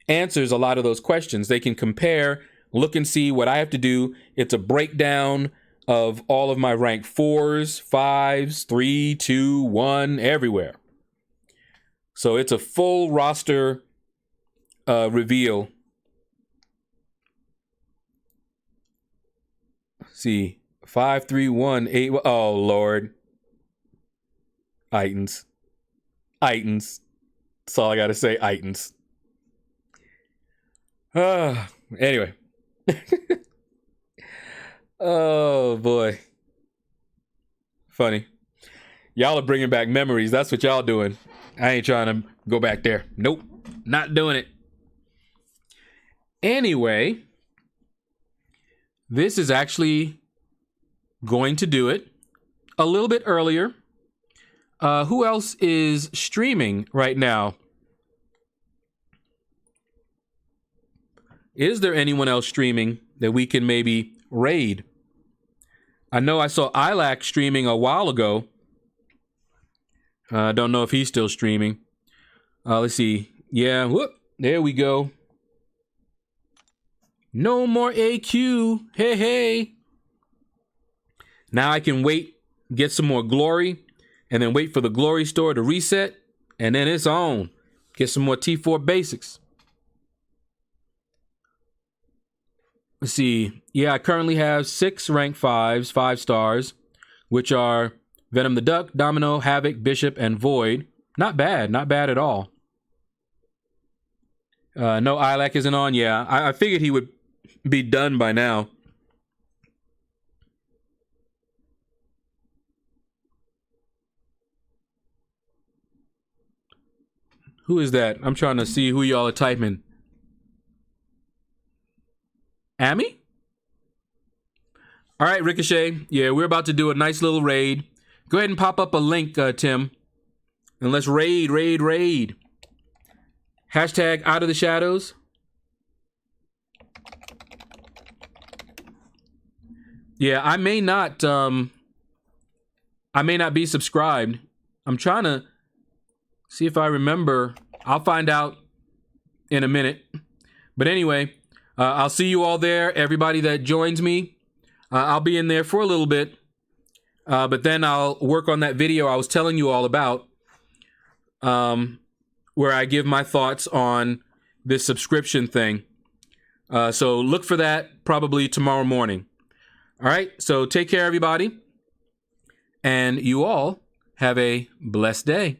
S1: answers a lot of those questions. They can compare, look and see what I have to do. It's a breakdown of all of my rank 4s, 5s, 3, 2, 1, everywhere. So it's a full roster reveal. See, 5, 3, 1, 8. Oh, Lord. Itans. That's all I got to say, Itans. Anyway. Oh, boy. Funny. Y'all are bringing back memories. That's what y'all doing. I ain't trying to go back there. Nope. Not doing it. Anyway, this is actually going to do it a little bit earlier. Who else is streaming right now? Is there anyone else streaming that we can maybe raid? I know I saw Ilac streaming a while ago. I don't know if he's still streaming. Let's see. Yeah, whoop. There we go. No more AQ. Hey, hey. Now I can wait, get some more glory, and then wait for the glory store to reset, and then it's on. Get some more T4 basics. Let's see. Yeah, I currently have 6 rank 5s, 5 stars, which are Venom the Duck, Domino, Havoc, Bishop, and Void. Not bad. Not bad at all. No, Ilac isn't on. Yeah, I figured he would be done by now. Who is that? I'm trying to see who y'all are typing. Amy? All right, Ricochet. Yeah, we're about to do a nice little raid. Go ahead and pop up a link, Tim. And let's raid. Hashtag out of the shadows. Yeah, I may not be subscribed. I'm trying to see if I remember. I'll find out in a minute. But anyway, I'll see you all there. Everybody that joins me, I'll be in there for a little bit. But then I'll work on that video I was telling you all about, where I give my thoughts on this subscription thing. So look for that probably tomorrow morning. All right, so take care, everybody. And you all have a blessed day.